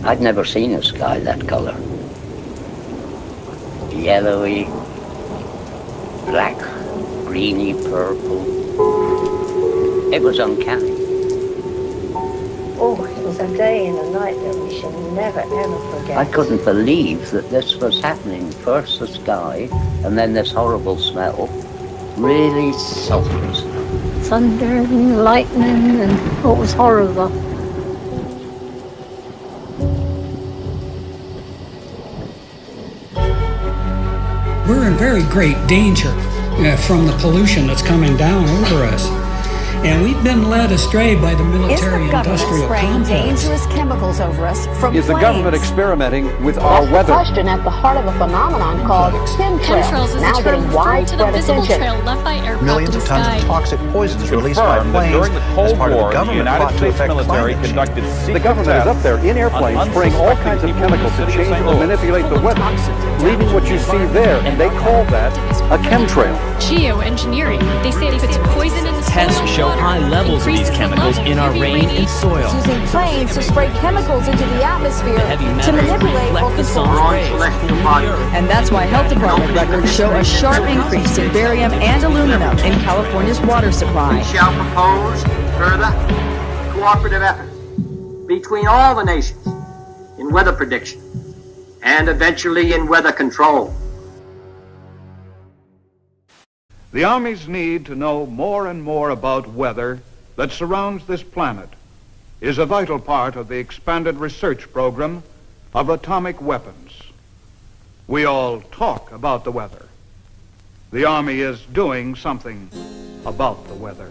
I'd never seen a sky that colour. Yellowy, black, greeny, purple. It was uncanny. Oh, it was a day and a night that we shall never, ever forget. I couldn't believe that this was happening. First the sky, and then this horrible smell. Really sultry smell. Thunder and lightning, and it was horrible. We're in very great danger from the pollution that's coming down over us. And we've been led astray by the military-industrial complex. Dangerous chemicals over us from Is the government experimenting with our weather? That's the question at the heart of a phenomenon called chemtrails, now getting widespread attention. Millions of tons of toxic poisons released by planes as part of the government plot to affect climate change. The government is up there in airplanes spraying all kinds of chemicals to change or manipulate the weather, leaving what you see there, and they call that a chemtrail. Geoingineriei. They say it's poison in the soil. Tests show high levels of these chemicals in our rain and soil. Using planes to spray chemicals into the atmosphere to manipulate or control rays. And that's why health department records show a sharp increase in barium and aluminum in California's water supply. We shall propose further cooperative efforts between all the nations in weather prediction and eventually in weather control. The Army's need to know more and more about weather that surrounds this planet is a vital part of the expanded research program of atomic weapons. We all talk about the weather. The Army is doing something about the weather.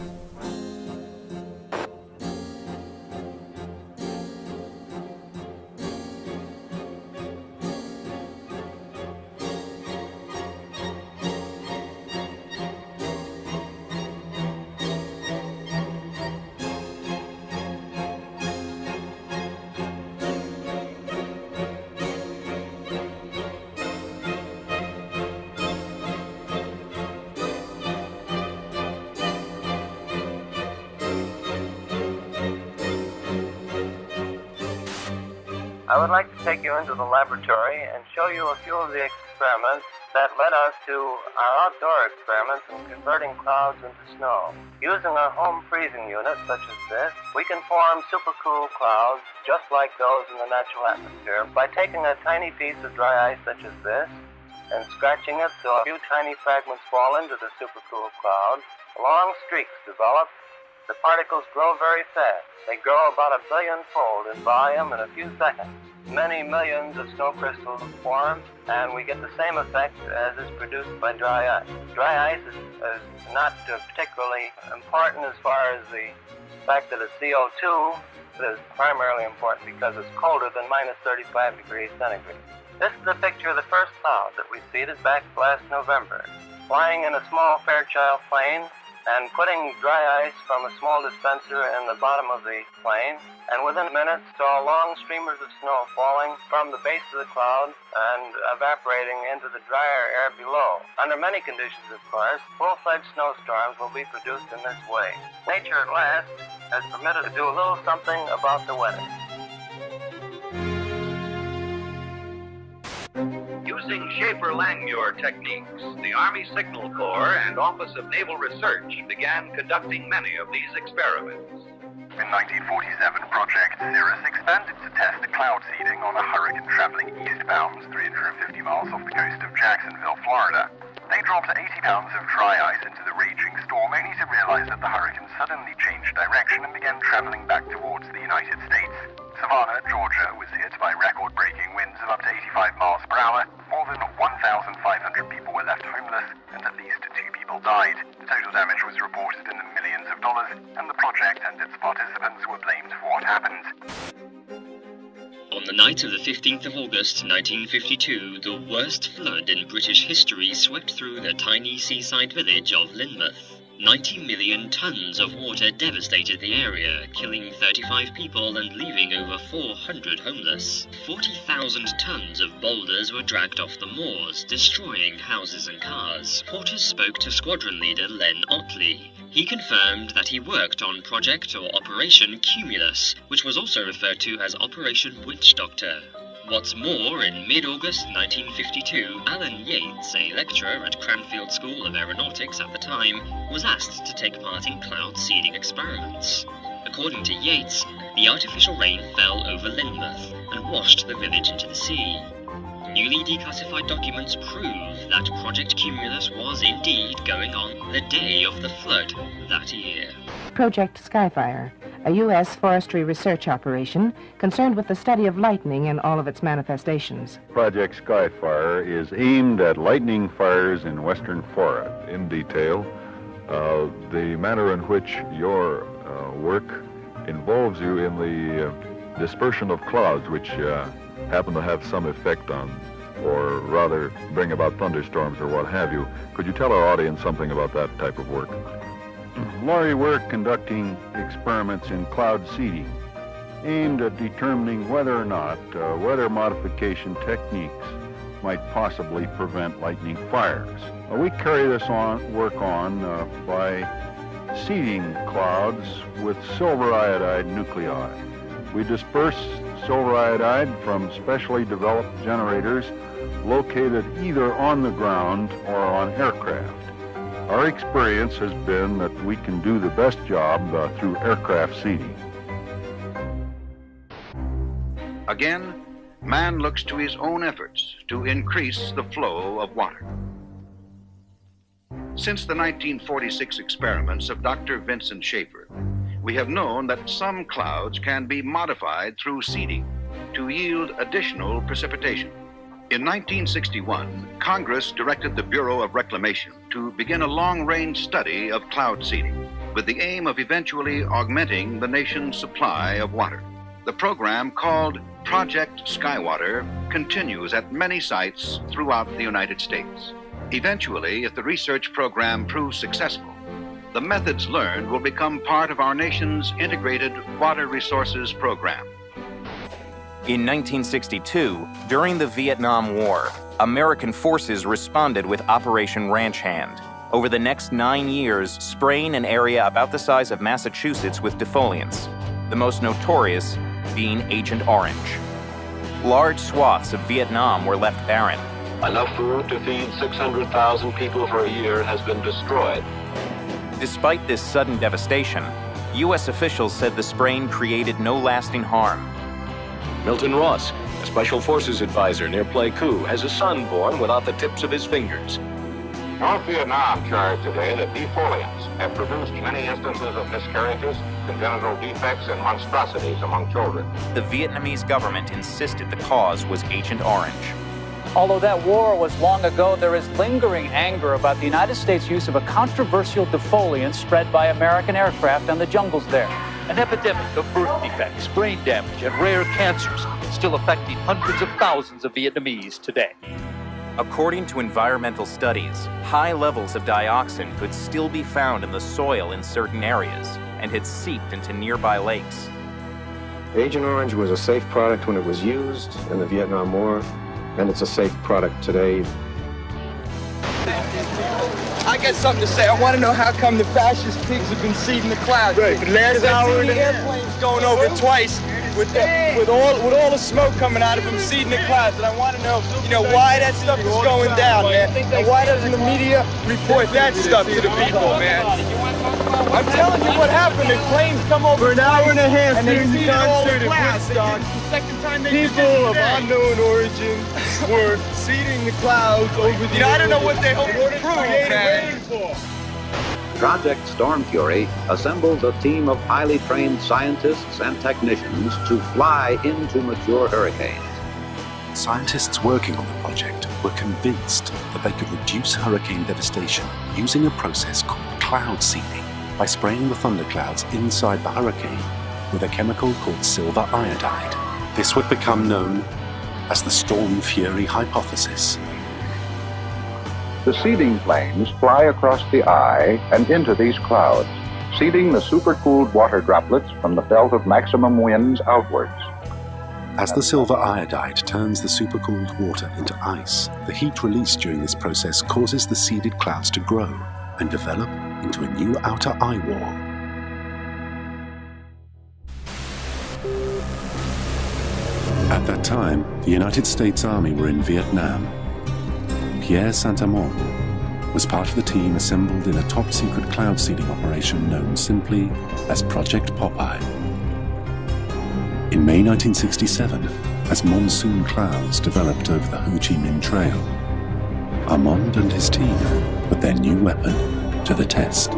I would like to take you into the laboratory and show you a few of the experiments that led us to our outdoor experiments in converting clouds into snow. Using our home freezing unit, such as this, we can form supercool clouds just like those in the natural atmosphere by taking a tiny piece of dry ice such as this and scratching it so a few tiny fragments fall into the supercool cloud. Long streaks develop. The particles grow very fast. They grow about 1 billion-fold in volume in a few seconds. Many millions of snow crystals form, and we get the same effect as is produced by dry ice. Dry ice is not particularly important as far as the fact that it's CO2. It is primarily important because it's colder than minus 35 degrees centigrade. This is a picture of the first cloud that we seeded back last November. Flying in a small Fairchild plane, and putting dry ice from a small dispenser in the bottom of the plane, and within minutes saw long streamers of snow falling from the base of the cloud and evaporating into the drier air below. Under many conditions, of course, full-fledged snowstorms will be produced in this way. Nature at last has permitted to do a little something about the weather. Using Schaefer-Langmuir techniques, the Army Signal Corps and Office of Naval Research began conducting many of these experiments. In 1947, Project Cirrus expanded to test cloud seeding on a hurricane traveling eastbound 350 miles off the coast of Jacksonville, Florida. They dropped 80 pounds of dry ice into the raging storm, only to realize that the hurricane suddenly changed direction and began traveling back towards the United States. Savannah, Georgia was hit by record-breaking winds of up to 85 miles per hour. More than 1,500 people were left homeless, and at least 2 people died. The total damage was reported in the millions of dollars, and the project and its participants were blamed for what happened. On the night of the 15th of August 1952, the worst flood in British history swept through the tiny seaside village of Lynmouth. 90 million tons of water devastated the area, killing 35 people and leaving over 400 homeless. 40,000 tons of boulders were dragged off the moors, destroying houses and cars. Reporters spoke to squadron leader Len Otley. He confirmed that he worked on Project or Operation Cumulus, which was also referred to as Operation Witch Doctor. What's more, in mid-August 1952, Alan Yates, a lecturer at Cranfield School of Aeronautics at the time, was asked to take part in cloud seeding experiments. According to Yates, the artificial rain fell over Lynmouth and washed the village into the sea. Newly declassified documents prove that Project Cumulus was indeed going on the day of the flood that year. Project Skyfire, a U.S. forestry research operation concerned with the study of lightning in all of its manifestations. Project Skyfire is aimed at lightning fires in western Florida. In detail, the manner in which your work involves you in the dispersion of clouds, which happen to have some effect on, or rather bring about thunderstorms or what have you. Could you tell our audience something about that type of work? Laurie, we're conducting experiments in cloud seeding aimed at determining whether or not weather modification techniques might possibly prevent lightning fires. We carry this work on by seeding clouds with silver iodide nuclei. We disperse silver iodide from specially developed generators located either on the ground or on aircraft. Our experience has been that we can do the best job through aircraft seeding. Again, man looks to his own efforts to increase the flow of water. Since the 1946 experiments of Dr. Vincent Schaefer, we have known that some clouds can be modified through seeding to yield additional precipitation. In 1961, Congress directed the Bureau of Reclamation to begin a long-range study of cloud seeding with the aim of eventually augmenting the nation's supply of water. The program, called Project Skywater, continues at many sites throughout the United States. Eventually, if the research program proves successful, the methods learned will become part of our nation's integrated water resources program. In 1962, during the Vietnam War, American forces responded with Operation Ranch Hand. Over the next 9 years, spraying an area about the size of Massachusetts with defoliants, the most notorious being Agent Orange. Large swaths of Vietnam were left barren. Enough food to feed 600,000 people for a year has been destroyed. Despite this sudden devastation, U.S. officials said the spraying created no lasting harm. Milton Ross, a Special Forces advisor near Pleiku, has a son born without the tips of his fingers. North Vietnam charged today that defoliants have produced many instances of miscarriages, congenital defects, and monstrosities among children. The Vietnamese government insisted the cause was Agent Orange. Although that war was long ago, there is lingering anger about the United States' use of a controversial defoliant spread by American aircraft on the jungles there. An epidemic of birth defects, brain damage, and rare cancers still affecting hundreds of thousands of Vietnamese today. According to environmental studies, high levels of dioxin could still be found in the soil in certain areas and had seeped into nearby lakes. Agent Orange was a safe product when it was used in the Vietnam War, and it's a safe product today. I got something to say. I want to know how come the fascist pigs have been seeding the clouds. Right. For the last hour and a half, airplanes going over twice with all the smoke coming out of them seeding the clouds. And I want to know, why that stuff is going down, man. And why doesn't the media report that stuff to the people, man? I'm telling you what happened. The planes come over for an hour and a half and they seed all the clouds. People of unknown origin were seeding the clouds over the I don't know what they hope to prove, man. Project Storm Fury assembles a team of highly trained scientists and technicians to fly into mature hurricanes. Scientists working on the project were convinced that they could reduce hurricane devastation using a process called cloud seeding by spraying the thunderclouds inside the hurricane with a chemical called silver iodide. This would become known as the Storm Fury hypothesis. The seeding planes fly across the eye and into these clouds, seeding the supercooled water droplets from the belt of maximum winds outwards. As the silver iodide turns the supercooled water into ice, the heat released during this process causes the seeded clouds to grow and develop into a new outer eye wall. At that time, the United States Army were in Vietnam. Pierre Saint-Amand was part of the team assembled in a top-secret cloud seeding operation known simply as Project Popeye. In May 1967, as monsoon clouds developed over the Ho Chi Minh Trail, Armand and his team put their new weapon to the test.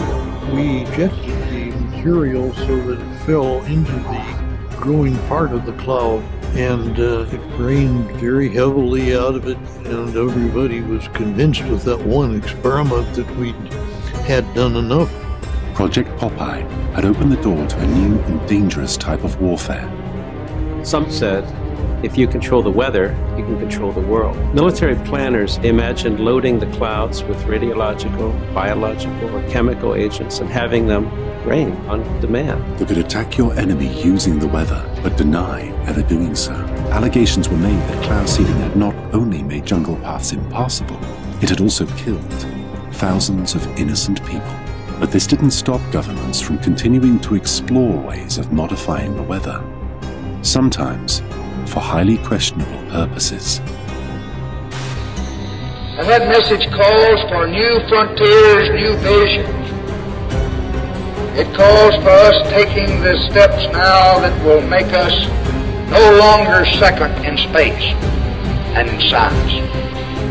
We ejected the material so that it fell into the growing part of the cloud, and it rained very heavily out of it, and everybody was convinced with that one experiment that we had done enough. Project Popeye had opened the door to a new and dangerous type of warfare. Some said, if you control the weather, you can control the world. Military planners imagined loading the clouds with radiological, biological, or chemical agents and having them rain on demand. They could attack your enemy using the weather, but deny ever doing so. Allegations were made that cloud seeding had not only made jungle paths impassable, it had also killed thousands of innocent people. But this didn't stop governments from continuing to explore ways of modifying the weather, sometimes for highly questionable purposes. And that message calls for new frontiers, new visions. It calls for us taking the steps now that will make us no longer second in space and in science.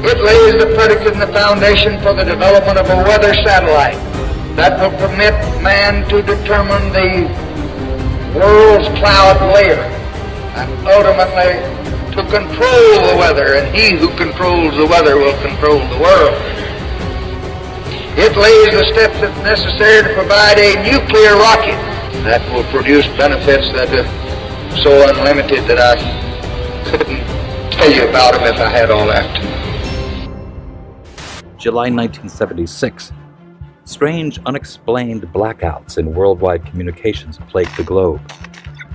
It lays the predicate and the foundation for the development of a weather satellite that will permit man to determine the world's cloud layer and ultimately to control the weather, and he who controls the weather will control the world. It lays the steps that's necessary to provide a nuclear rocket that will produce benefits that are so unlimited that I couldn't tell you about them if I had all that. July 1976. Strange, unexplained blackouts in worldwide communications plague the globe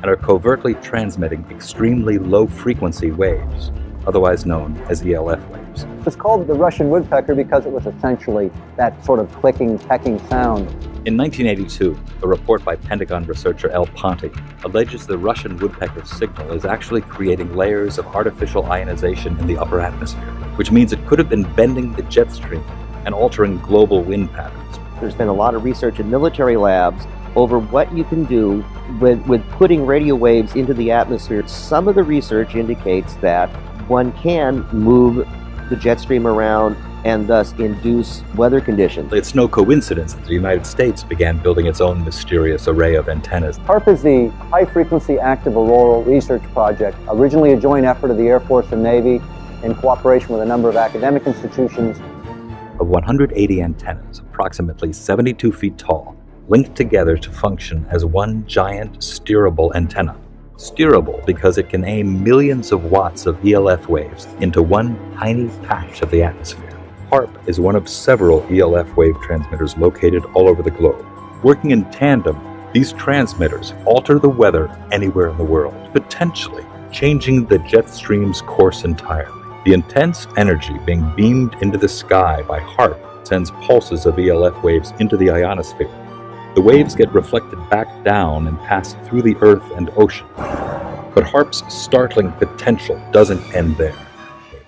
and are covertly transmitting extremely low-frequency waves, otherwise known as ELF waves. It's called the Russian woodpecker because it was essentially that sort of clicking, pecking sound. In 1982, a report by Pentagon researcher L. Ponte alleges the Russian woodpecker signal is actually creating layers of artificial ionization in the upper atmosphere, which means it could have been bending the jet stream and altering global wind patterns. There's been a lot of research in military labs over what you can do with putting radio waves into the atmosphere. Some of the research indicates that one can move the jet stream around and thus induce weather conditions. It's no coincidence that the United States began building its own mysterious array of antennas. HAARP is the High Frequency Active Auroral Research Project, originally a joint effort of the Air Force and Navy in cooperation with a number of academic institutions. Of 180 antennas, approximately 72 feet tall, linked together to function as one giant steerable antenna. Steerable because it can aim millions of watts of ELF waves into one tiny patch of the atmosphere. HAARP is one of several ELF wave transmitters located all over the globe. Working in tandem, these transmitters alter the weather anywhere in the world, potentially changing the jet stream's course entirely. The intense energy being beamed into the sky by HAARP sends pulses of ELF waves into the ionosphere. The waves get reflected back down and pass through the earth and ocean. But HAARP's startling potential doesn't end there.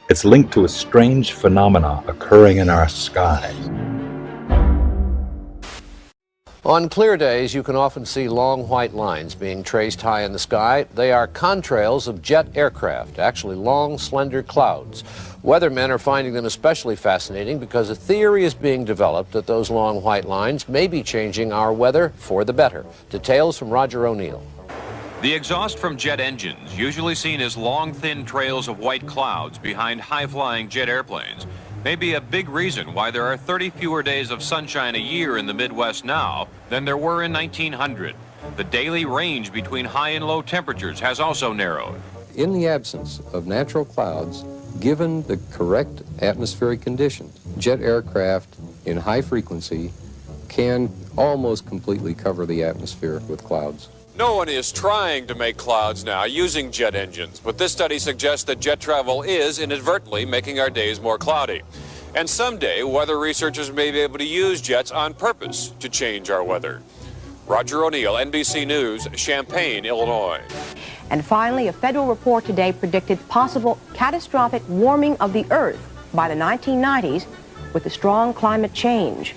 It's linked to a strange phenomena occurring in our skies. On clear days, you can often see long white lines being traced high in the sky. They are contrails of jet aircraft, actually long, slender clouds. Weathermen are finding them especially fascinating because a theory is being developed that those long white lines may be changing our weather for the better. Details from Roger O'Neill. The exhaust from jet engines, usually seen as long, thin trails of white clouds behind high-flying jet airplanes, may be a big reason why there are 30 fewer days of sunshine a year in the Midwest now than there were in 1900. The daily range between high and low temperatures has also narrowed. In the absence of natural clouds, given the correct atmospheric conditions, jet aircraft in high frequency can almost completely cover the atmosphere with clouds. No one is trying to make clouds now using jet engines, but this study suggests that jet travel is inadvertently making our days more cloudy. And someday, weather researchers may be able to use jets on purpose to change our weather. Roger O'Neill, NBC News, Champaign, Illinois. And finally, a federal report today predicted possible catastrophic warming of the Earth by the 1990s with the strong climate change.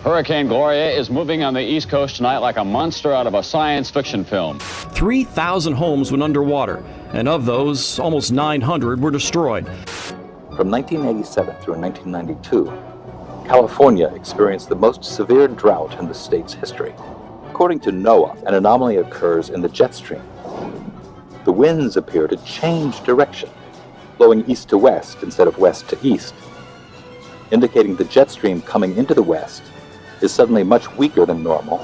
Hurricane Gloria is moving on the East Coast tonight like a monster out of a science fiction film. 3,000 homes went underwater, and of those, almost 900 were destroyed. From 1987 through 1992, California experienced the most severe drought in the state's history. According to NOAA, an anomaly occurs in the jet stream. The winds appear to change direction, blowing east to west instead of west to east, indicating the jet stream coming into the west is suddenly much weaker than normal,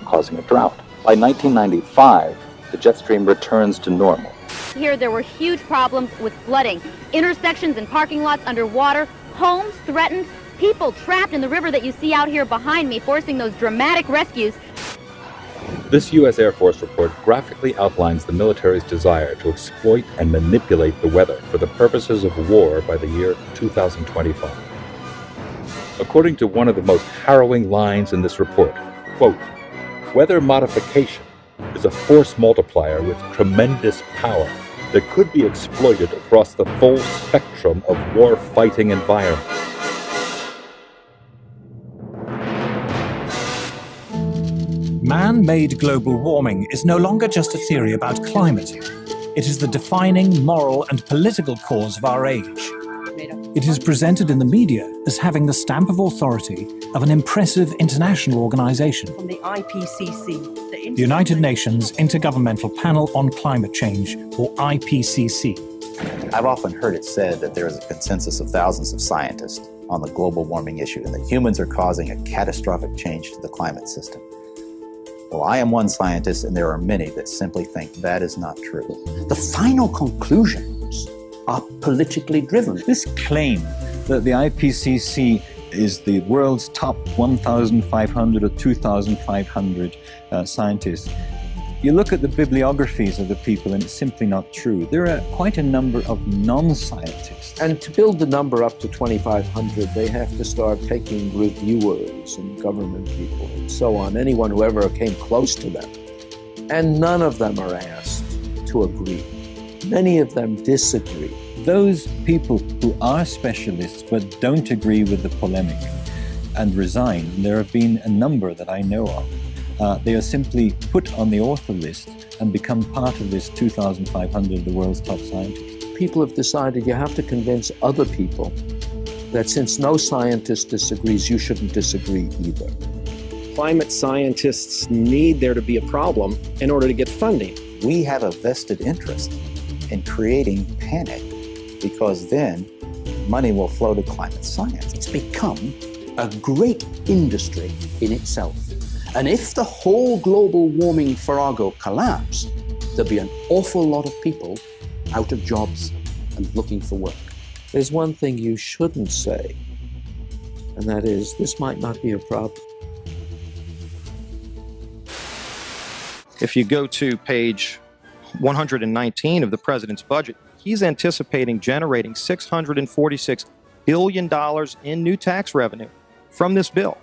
causing a drought. By 1995, the jet stream returns to normal. Here there were huge problems with flooding, intersections and parking lots underwater, homes threatened, people trapped in the river that you see out here behind me, forcing those dramatic rescues. This U.S. Air Force report graphically outlines the military's desire to exploit and manipulate the weather for the purposes of war by the year 2025. According to one of the most harrowing lines in this report, quote, "Weather modification is a force multiplier with tremendous power that could be exploited across the full spectrum of war-fighting environments." Man-made global warming is no longer just a theory about climate. It is the defining moral and political cause of our age. It is presented in the media as having the stamp of authority of an impressive international organization, From the IPCC, the United Nations Intergovernmental Panel on Climate Change, or IPCC. I've often heard it said that there is a consensus of thousands of scientists on the global warming issue and that humans are causing a catastrophic change to the climate system. Well, I am one scientist, and there are many that simply think that is not true. The final conclusions are politically driven. This claim that the IPCC is the world's top 1,500 or 2,500 scientists, you look at the bibliographies of the people and it's simply not true. There are quite a number of non-scientists. And to build the number up to 2,500, they have to start taking reviewers and government people and so on, anyone who ever came close to them. And none of them are asked to agree. Many of them disagree. Those people who are specialists but don't agree with the polemic and resign, there have been a number that I know of. They are simply put on the author list and become part of this 2,500 of the world's top scientists. People have decided you have to convince other people that since no scientist disagrees, you shouldn't disagree either. Climate scientists need there to be a problem in order to get funding. We have a vested interest in creating panic because then money will flow to climate science. It's become a great industry in itself. And if the whole global warming farrago collapsed, there'd be an awful lot of people out of jobs and looking for work. There's one thing you shouldn't say, and that is, this might not be a problem. If you go to page 119 of the president's budget, he's anticipating generating $646 billion in new tax revenue from this bill.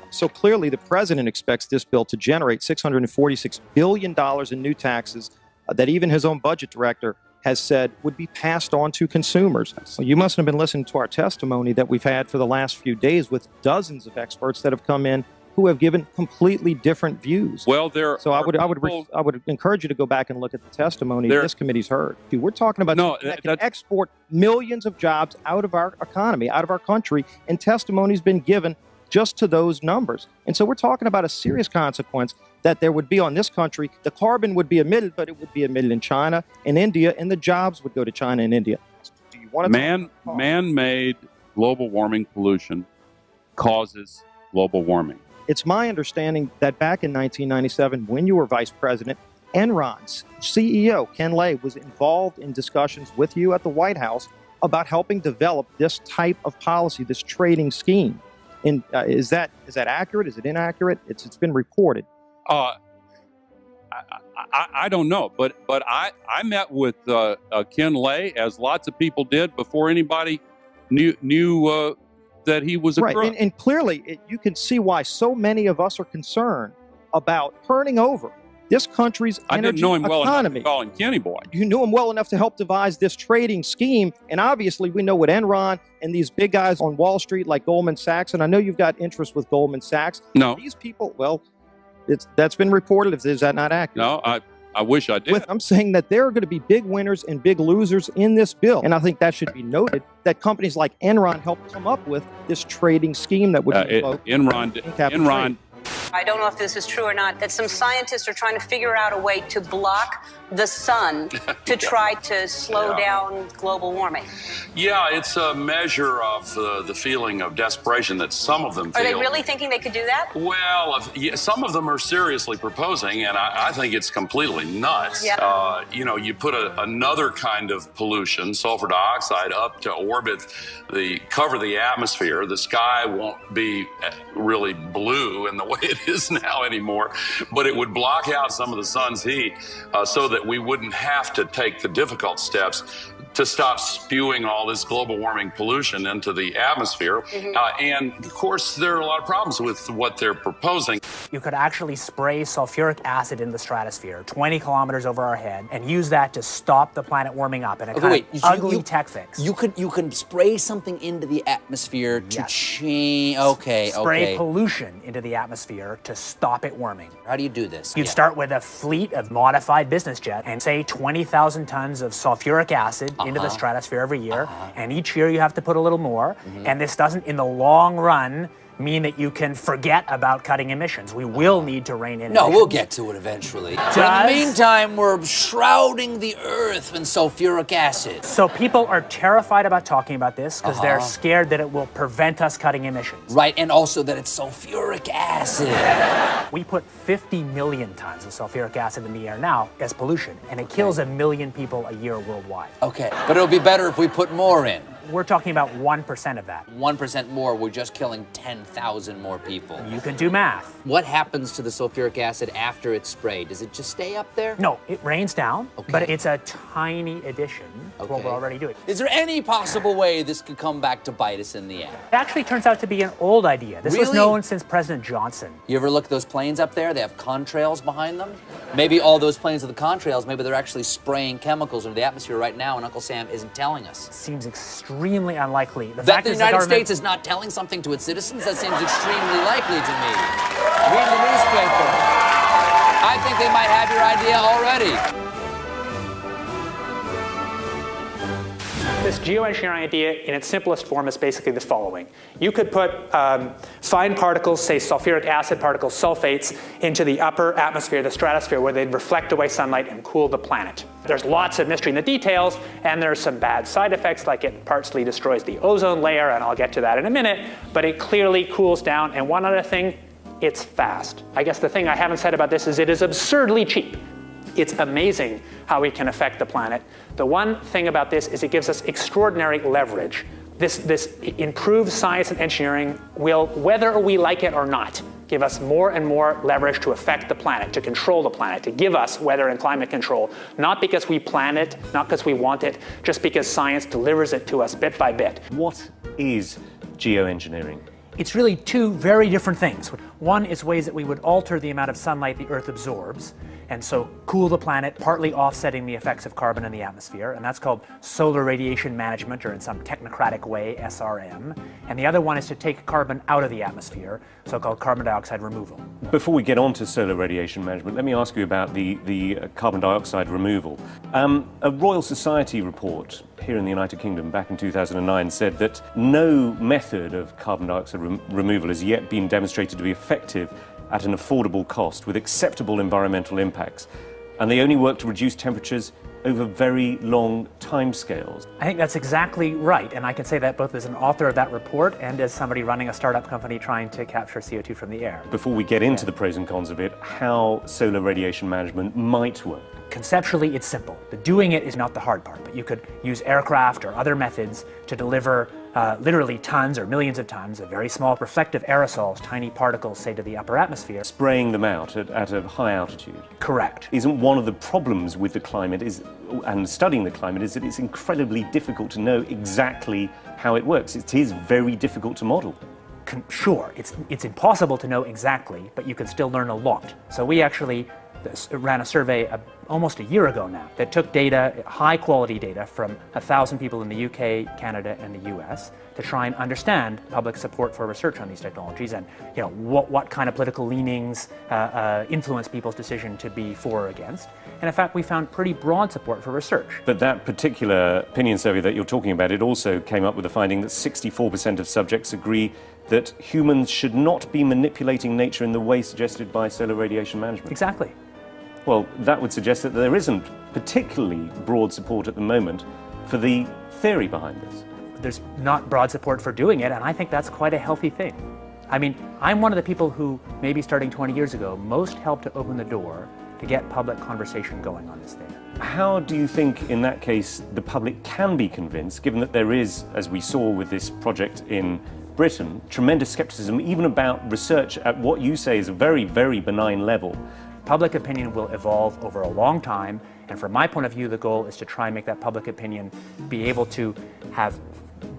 So clearly, the president expects this bill to generate $646 billion in new taxes that even his own budget director has said would be passed on to consumers. So you must have been listening to our testimony that we've had for the last few days with dozens of experts that have come in who have given completely different views. Well, I would encourage you to go back and look at the testimony this committee's heard. We're talking about that can export millions of jobs out of our economy, out of our country, and testimony's been given just to those numbers. And so we're talking about a serious consequence that there would be on this country. The carbon would be emitted, but it would be emitted in China and India, and the jobs would go to China and India. Do you want to man-made global warming pollution causes global warming. It's my understanding that back in 1997, when you were vice president, Enron's CEO, Ken Lay, was involved in discussions with you at the White House about helping develop this type of policy, this trading scheme. And is that accurate? Is it inaccurate? It's been reported. I don't know, but I met with Ken Lay, as lots of people did, before anybody knew that he was a right. crook. And clearly, you can see why so many of us are concerned about turning over this country's energy economy. I didn't know him well enough to call him Kenny Boy. You knew him well enough to help devise this trading scheme, and obviously we know what Enron and these big guys on Wall Street like Goldman Sachs, and I know you've got interest with Goldman Sachs. No. These people, well, that's been reported. Is that not accurate? No, I wish I did. I'm saying that there are going to be big winners and big losers in this bill. And I think that should be noted, that companies like Enron helped come up with this trading scheme that would Enron. I don't know if this is true or not, that some scientists are trying to figure out a way to block the sun to try to slow down global warming. Yeah, it's a measure of the feeling of desperation that some of them feel. Are they really thinking they could do that? Well, some of them are seriously proposing, and I think it's completely nuts. Yeah. You put another kind of pollution, sulfur dioxide, up to orbit, cover the atmosphere. The sky won't be really blue in the way it is now anymore, but it would block out some of the sun's heat so that we wouldn't have to take the difficult steps to stop spewing all this global warming pollution into the atmosphere. Mm-hmm. And of course, there are a lot of problems with what they're proposing. You could actually spray sulfuric acid in the stratosphere 20 kilometers over our head and use that to stop the planet warming up in a kind of ugly tech fix. You can spray something into the atmosphere to change. Spray pollution into the atmosphere to stop it warming. How do you do this? You'd start with a fleet of modified business jets and say 20,000 tons of sulfuric acid into the stratosphere every year, and each year you have to put a little more, and this doesn't, in the long run, mean that you can forget about cutting emissions. We will need to rein in emissions. No, we'll get to it eventually. But in the meantime, we're shrouding the earth in sulfuric acid. So people are terrified about talking about this because they're scared that it will prevent us cutting emissions. Right, and also that it's sulfuric acid. We put 50 million tons of sulfuric acid in the air now as pollution, and it kills 1 million people a year worldwide. Okay, but it'll be better if we put more in. We're talking about 1% of that. 1% more, we're just killing 10,000 more people. You can do math. What happens to the sulfuric acid after it's sprayed? Does it just stay up there? No, it rains down, but it's a tiny addition to what we're already doing. Is there any possible way this could come back to bite us in the end? It actually turns out to be an old idea. This was known since President Johnson. You ever look at those planes up there? They have contrails behind them. Maybe all those planes are the contrails. Maybe they're actually spraying chemicals into the atmosphere right now, and Uncle Sam isn't telling us. It seems extremely unlikely. That the United States is not telling something to its citizens? That seems extremely likely to me. Read the newspaper. I think they might have your idea already. This geoengineering idea in its simplest form is basically the following. You could put fine particles, say sulfuric acid particles, sulfates, into the upper atmosphere, the stratosphere, where they'd reflect away sunlight and cool the planet. There's lots of mystery in the details, and there's some bad side effects, like it partially destroys the ozone layer, and I'll get to that in a minute, but it clearly cools down. And one other thing, it's fast. I guess the thing I haven't said about this is it is absurdly cheap. It's amazing how we can affect the planet. The one thing about this is it gives us extraordinary leverage. This improved science and engineering will, whether we like it or not, give us more and more leverage to affect the planet, to control the planet, to give us weather and climate control, not because we plan it, not because we want it, just because science delivers it to us bit by bit. What is geoengineering? It's really two very different things. One is ways that we would alter the amount of sunlight the Earth absorbs, and so cool the planet, partly offsetting the effects of carbon in the atmosphere, and that's called solar radiation management, or in some technocratic way, SRM. And the other one is to take carbon out of the atmosphere, so-called carbon dioxide removal. Before we get on to solar radiation management, let me ask you about the carbon dioxide removal. A Royal Society report here in the United Kingdom back in 2009 said that no method of carbon dioxide removal has yet been demonstrated to be effective at an affordable cost with acceptable environmental impacts. And they only work to reduce temperatures over very long timescales. I think that's exactly right, and I can say that both as an author of that report and as somebody running a startup company trying to capture CO2 from the air. Before we get into the pros and cons of it, how solar radiation management might work. Conceptually, it's simple. The doing it is not the hard part, but you could use aircraft or other methods to deliver literally tons or millions of tons of very small reflective aerosols, tiny particles, say, to the upper atmosphere. Spraying them out at a high altitude. Correct. Isn't one of the problems with the climate and studying the climate is that it's incredibly difficult to know exactly how it works. It is very difficult to model. Sure, it's impossible to know exactly, but you can still learn a lot. So we actually ran a survey almost a year ago now that took data, high quality data from 1,000 people in the UK, Canada, and the US to try and understand public support for research on these technologies and what kind of political leanings influence people's decision to be for or against. And in fact, we found pretty broad support for research. But that particular opinion survey that you're talking about, it also came up with the finding that 64% of subjects agree that humans should not be manipulating nature in the way suggested by solar radiation management. Exactly. Well, that would suggest that there isn't particularly broad support at the moment for the theory behind this. There's not broad support for doing it, and I think that's quite a healthy thing. I mean, I'm one of the people who, maybe starting 20 years ago, most helped to open the door to get public conversation going on this thing. How do you think, in that case, the public can be convinced, given that there is, as we saw with this project in Britain, tremendous skepticism even about research at what you say is a very, very benign level? Public opinion will evolve over a long time, and from my point of view, the goal is to try and make that public opinion be able to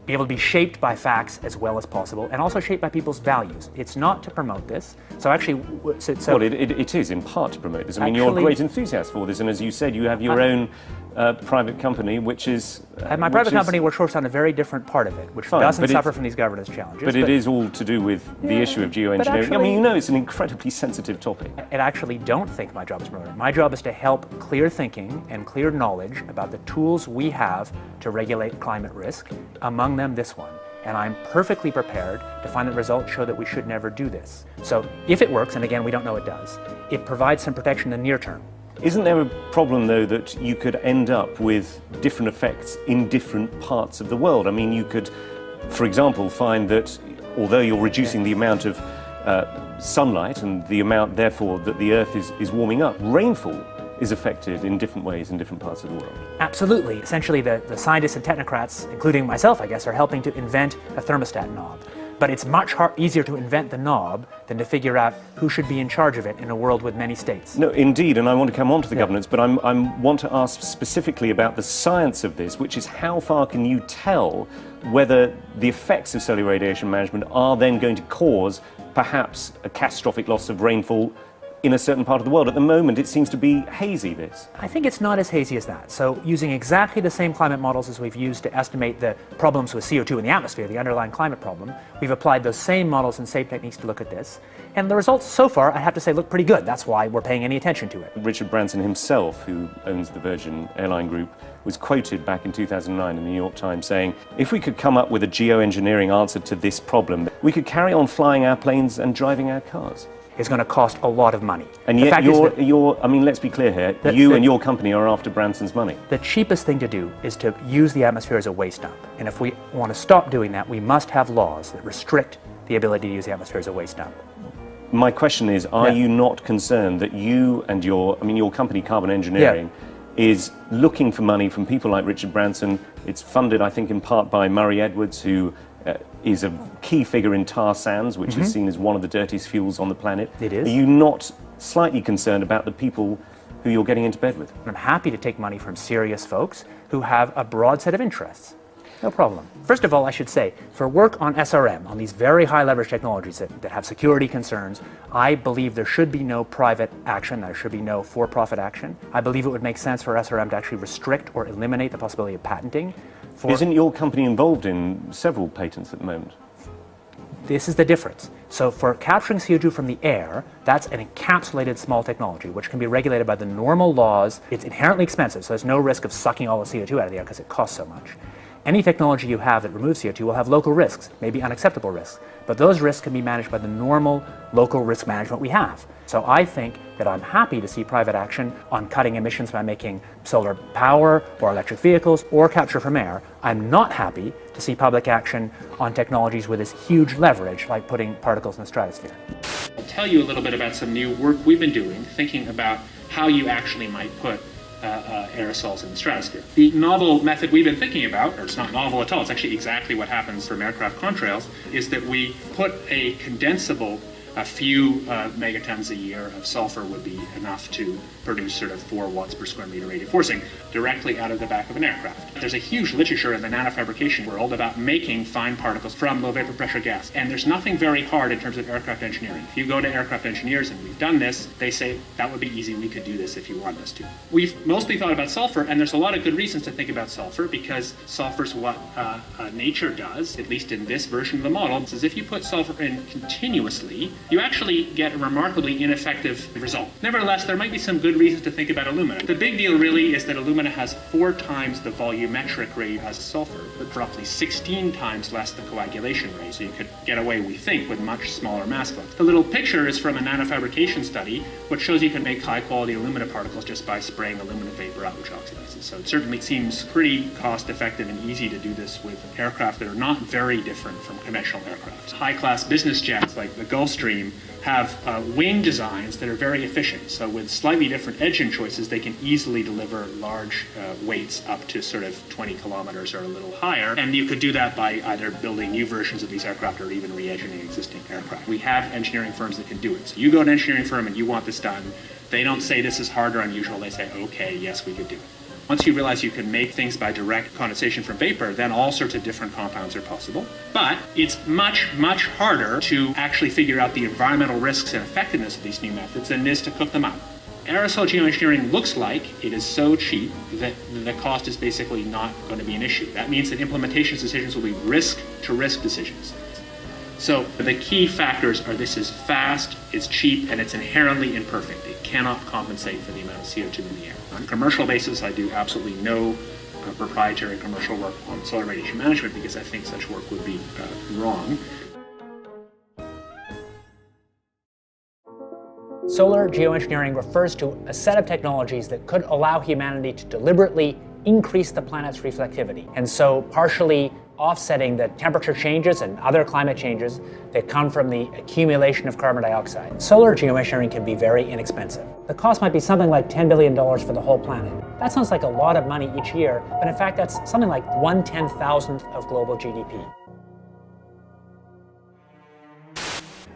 be shaped by facts as well as possible, and also shaped by people's values. It's not to promote this. So actually, well, it is in part to promote this. I mean, you're a great enthusiast for this, and as you said, you have your own private company, which is... my private company works on a very different part of it, which doesn't suffer from these governance challenges. But it is all to do with the issue of geoengineering. Actually, I mean, you know, it's an incredibly sensitive topic. I actually don't think my job is promoting it. My job is to help clear thinking and clear knowledge about the tools we have to regulate climate risk, among them this one. And I'm perfectly prepared to find that results show that we should never do this. So if it works, and again, we don't know it does, it provides some protection in the near term. Isn't there a problem, though, that you could end up with different effects in different parts of the world? I mean, you could, for example, find that although you're reducing the amount of sunlight and the amount, therefore, that the Earth is warming up, rainfall is affected in different ways in different parts of the world. Absolutely. Essentially, the scientists and technocrats, including myself, I guess, are helping to invent a thermostat knob. But it's much easier to invent the knob than to figure out who should be in charge of it in a world with many states. No, indeed, and I want to come on to the governance, but I want to ask specifically about the science of this, which is how far can you tell whether the effects of solar radiation management are then going to cause perhaps a catastrophic loss of rainfall in a certain part of the world. At the moment, it seems to be hazy, this. I think it's not as hazy as that. So using exactly the same climate models as we've used to estimate the problems with CO2 in the atmosphere, the underlying climate problem, we've applied those same models and same techniques to look at this. And the results so far, I have to say, look pretty good. That's why we're paying any attention to it. Richard Branson himself, who owns the Virgin Airline Group, was quoted back in 2009 in the New York Times saying, if we could come up with a geoengineering answer to this problem, we could carry on flying our planes and driving our cars. Is going to cost a lot of money. And yet I mean, let's be clear here, you and your company are after Branson's money. The cheapest thing to do is to use the atmosphere as a waste dump. And if we want to stop doing that, we must have laws that restrict the ability to use the atmosphere as a waste dump. My question is, are you not concerned that you and your company, Carbon Engineering, is looking for money from people like Richard Branson? It's funded, I think, in part by Murray Edwards, who is a key figure in tar sands, which is seen as one of the dirtiest fuels on the planet. It is. Are you not slightly concerned about the people who you're getting into bed with? I'm happy to take money from serious folks who have a broad set of interests. No problem. First of all, I should say, for work on SRM, on these very high leverage technologies that have security concerns, I believe there should be no private action, there should be no for-profit action. I believe it would make sense for SRM to actually restrict or eliminate the possibility of patenting. Isn't your company involved in several patents at the moment? This is the difference. So for capturing CO2 from the air, that's an encapsulated small technology, which can be regulated by the normal laws. It's inherently expensive, so there's no risk of sucking all the CO2 out of the air because it costs so much. Any technology you have that removes CO2 will have local risks, maybe unacceptable risks, but those risks can be managed by the normal local risk management we have. So I think that I'm happy to see private action on cutting emissions by making solar power or electric vehicles or capture from air. I'm not happy to see public action on technologies with this huge leverage, like putting particles in the stratosphere. I'll tell you a little bit about some new work we've been doing, thinking about how you actually might put aerosols in the stratosphere. The novel method we've been thinking about, or it's not novel at all, it's actually exactly what happens from aircraft contrails, is that we put a condensable, a few megatons a year of sulfur would be enough to produce sort of 4 watts per square meter radiative forcing directly out of the back of an aircraft. There's a huge literature in the nanofabrication world about making fine particles from low vapor pressure gas, and there's nothing very hard in terms of aircraft engineering. If you go to aircraft engineers, and we've done this, they say that would be easy, we could do this if you want us to. We've mostly thought about sulfur, and there's a lot of good reasons to think about sulfur, because sulfur's what nature does, at least in this version of the model, is if you put sulfur in continuously, you actually get a remarkably ineffective result. Nevertheless, there might be some good reasons to think about alumina. The big deal really is that alumina has 4 times the volumetric rate as sulfur, but roughly 16 times less the coagulation rate. So you could get away, we think, with much smaller mass flow. The little picture is from a nanofabrication study, which shows you can make high-quality alumina particles just by spraying alumina vapor out, which oxidizes. So it certainly seems pretty cost-effective and easy to do this with aircraft that are not very different from conventional aircraft. High-class business jets like the Gulfstream have wing designs that are very efficient. So with slightly different engine choices, they can easily deliver large weights up to sort of 20 kilometers or a little higher. And you could do that by either building new versions of these aircraft or even re-engineering existing aircraft. We have engineering firms that can do it. So you go to an engineering firm and you want this done. They don't say this is hard or unusual. They say, okay, yes, we could do it. Once you realize you can make things by direct condensation from vapor, then all sorts of different compounds are possible. But it's much, much harder to actually figure out the environmental risks and effectiveness of these new methods than it is to cook them up. Aerosol geoengineering looks like it is so cheap that the cost is basically not going to be an issue. That means that implementation decisions will be risk-to-risk decisions. So the key factors are this is fast, it's cheap, and it's inherently imperfect. It cannot compensate for the amount of CO2 in the air. On a commercial basis, I do absolutely no proprietary commercial work on solar radiation management because I think such work would be wrong. Solar geoengineering refers to a set of technologies that could allow humanity to deliberately increase the planet's reflectivity, and so partially offsetting the temperature changes and other climate changes that come from the accumulation of carbon dioxide. Solar geoengineering can be very inexpensive. The cost might be something like $10 billion for the whole planet. That sounds like a lot of money each year, but in fact that's something like 1/10,000th of global GDP.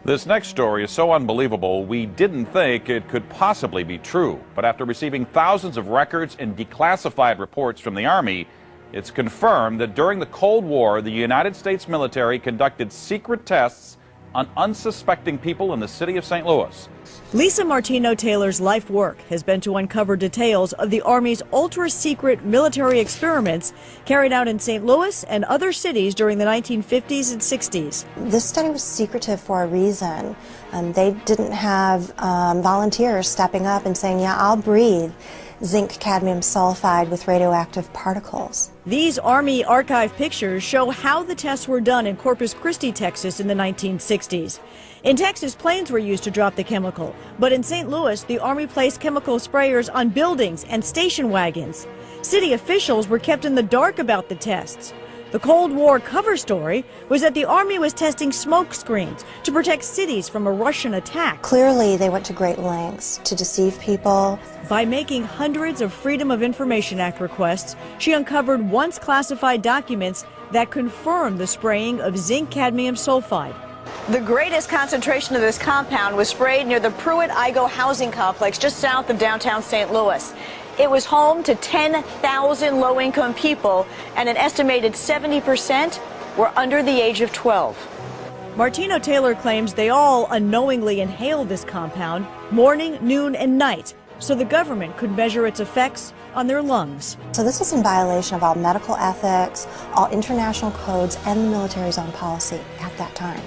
This next story is so unbelievable, we didn't think it could possibly be true. But after receiving thousands of records and declassified reports from the Army, it's confirmed that during the Cold War, the United States military conducted secret tests on unsuspecting people in the city of St. Louis. Lisa Martino-Taylor's life work has been to uncover details of the Army's ultra-secret military experiments carried out in St. Louis and other cities during the 1950s and 60s. This study was secretive for a reason. They didn't have volunteers stepping up and saying, yeah, I'll breathe zinc cadmium sulfide with radioactive particles. These Army archive pictures show how the tests were done in Corpus Christi, Texas in the 1960s. In Texas, planes were used to drop the chemical, but in St. Louis, the Army placed chemical sprayers on buildings and station wagons. City officials were kept in the dark about the tests. The Cold War cover story was that the Army was testing smoke screens to protect cities from a Russian attack. Clearly, they went to great lengths to deceive people. By making hundreds of Freedom of Information Act requests, she uncovered once classified documents that confirmed the spraying of zinc cadmium sulfide. The greatest concentration of this compound was sprayed near the Pruitt-Igoe housing complex just south of downtown St. Louis. It was home to 10,000 low-income people, and an estimated 70% were under the age of 12. Martino-Taylor claims they all unknowingly inhaled this compound morning, noon, and night, so the government could measure its effects on their lungs. So this is in violation of all medical ethics, all international codes, and the military's own policy at that time.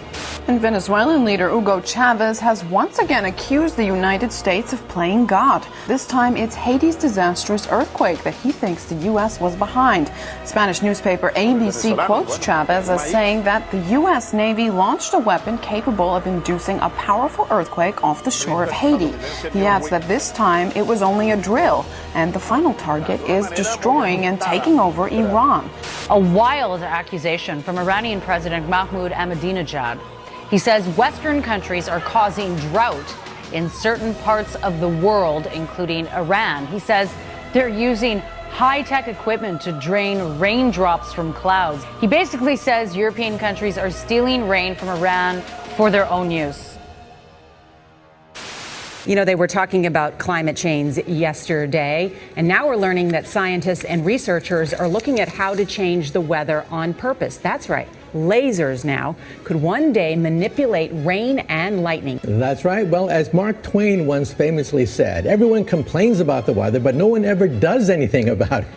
And Venezuelan leader Hugo Chavez has once again accused the United States of playing God. This time it's Haiti's disastrous earthquake that he thinks the U.S. was behind. Spanish newspaper ABC quotes Chavez as saying that the U.S. Navy launched a weapon capable of inducing a powerful earthquake off the shore of Haiti. He adds that this time it was only a drill, and the final target is destroying and taking over Iran. A wild accusation from Iranian President Mahmoud Ahmadinejad. He says Western countries are causing drought in certain parts of the world, including Iran. He says they're using high-tech equipment to drain raindrops from clouds. He basically says European countries are stealing rain from Iran for their own use. You know, they were talking about climate change yesterday, and now we're learning that scientists and researchers are looking at how to change the weather on purpose. That's right. Lasers now could one day manipulate rain and lightning. That's right. Well, as Mark Twain once famously said, everyone complains about the weather, but no one ever does anything about it.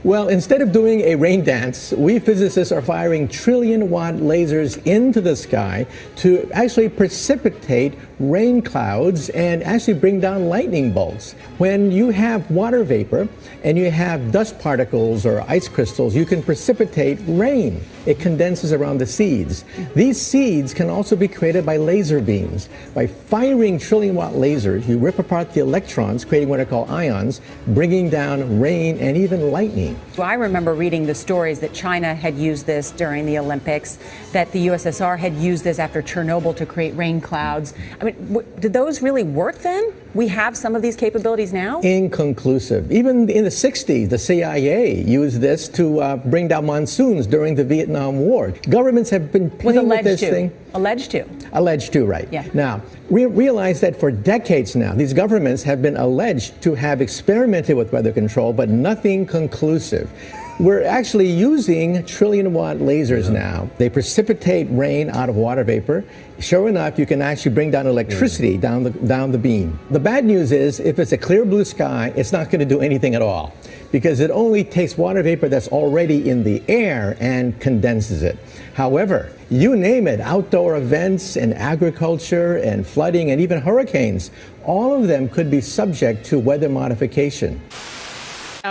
Well, instead of doing a rain dance, we physicists are firing trillion-watt lasers into the sky to actually precipitate rain clouds and actually bring down lightning bolts. When you have water vapor and you have dust particles or ice crystals, you can precipitate rain. It condenses around the seeds. These seeds can also be created by laser beams. By firing trillion-watt lasers, you rip apart the electrons, creating what are called ions, bringing down rain and even lightning. So I remember reading the stories that China had used this during the Olympics, that the USSR had used this after Chernobyl to create rain clouds. I mean, did those really work then? We have some of these capabilities now? Inconclusive. Even in the 60s, the CIA used this to bring down monsoons during the Vietnam War. Governments have been playing with this thing. Alleged to. Alleged to, right. Yeah. Now, we realize that for decades now, these governments have been alleged to have experimented with weather control, but nothing conclusive. We're actually using trillion-watt lasers now. They precipitate rain out of water vapor. Sure enough, you can actually bring down electricity down the beam. The bad news is, if it's a clear blue sky, it's not going to do anything at all, because it only takes water vapor that's already in the air and condenses it. However, you name it, outdoor events and agriculture and flooding and even hurricanes, all of them could be subject to weather modification.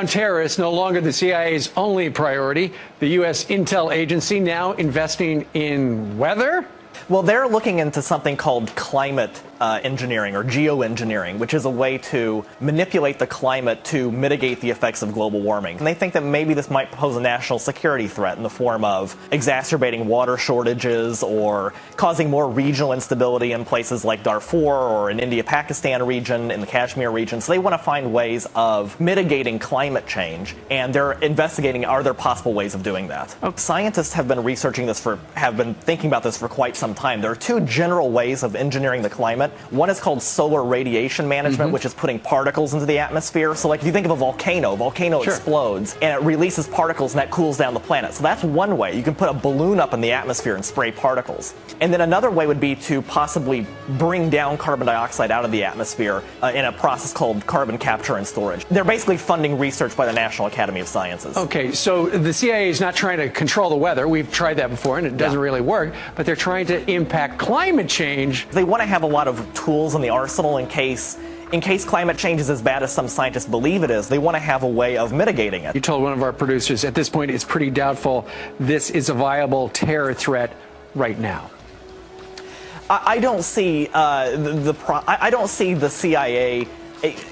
Terrorists no longer the CIA's only priority. The U.S. intel agency now investing in weather? Well, they're looking into something called climate engineering or geoengineering, which is a way to manipulate the climate to mitigate the effects of global warming. And they think that maybe this might pose a national security threat in the form of exacerbating water shortages or causing more regional instability in places like Darfur or in India-Pakistan region, in the Kashmir region. So they want to find ways of mitigating climate change, and they're investigating, are there possible ways of doing that? Scientists have been researching this have been thinking about this for quite some time. There are two general ways of engineering the climate. One is called solar radiation management, which is putting particles into the atmosphere. So like if you think of a volcano explodes and it releases particles and that cools down the planet. So that's one way. You can put a balloon up in the atmosphere and spray particles. And then another way would be to possibly bring down carbon dioxide out of the atmosphere in a process called carbon capture and storage. They're basically funding research by the National Academy of Sciences. Okay, so the CIA is not trying to control the weather. We've tried that before and it doesn't really work, but they're trying to impact climate change. They want to have a lot of tools in the arsenal in case climate change is as bad as some scientists believe it is. They want to have a way of mitigating it. You told one of our producers at this point it's pretty doubtful this is a viable terror threat right now. I don't see I don't see the CIA.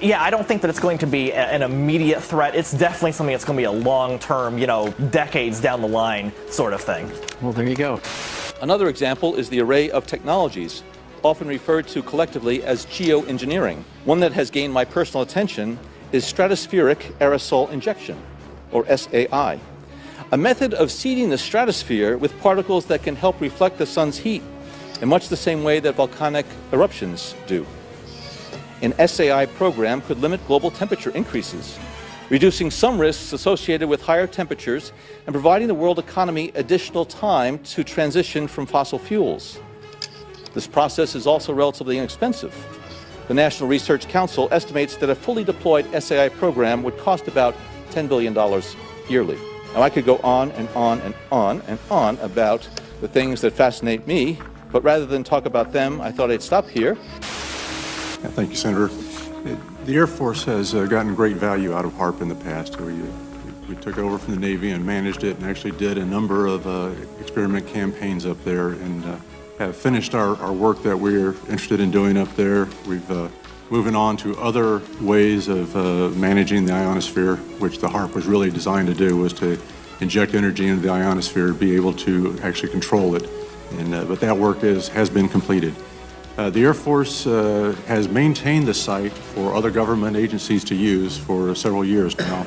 Yeah, I don't think that it's going to be an immediate threat. It's definitely something that's going to be a long-term, decades down the line sort of thing. Well, there you go. Another example is the array of technologies, often referred to collectively as geoengineering. One that has gained my personal attention is stratospheric aerosol injection, or SAI, a method of seeding the stratosphere with particles that can help reflect the sun's heat in much the same way that volcanic eruptions do. An SAI program could limit global temperature increases, reducing some risks associated with higher temperatures and providing the world economy additional time to transition from fossil fuels. This process is also relatively inexpensive. The National Research Council estimates that a fully deployed SAI program would cost about $10 billion yearly. Now, I could go on and on and on and on about the things that fascinate me, But rather than talk about them, I thought I'd stop here. Thank you, Senator. The Air Force has gotten great value out of HAARP in the past. We took over from the Navy and managed it and actually did a number of experiment campaigns up there and have finished our work that we're interested in doing up there. We've moving on to other ways of managing the ionosphere, which the HAARP was really designed to do, was to inject energy into the ionosphere to be able to actually control it. But that work has been completed. The Air Force has maintained the site for other government agencies to use for several years now.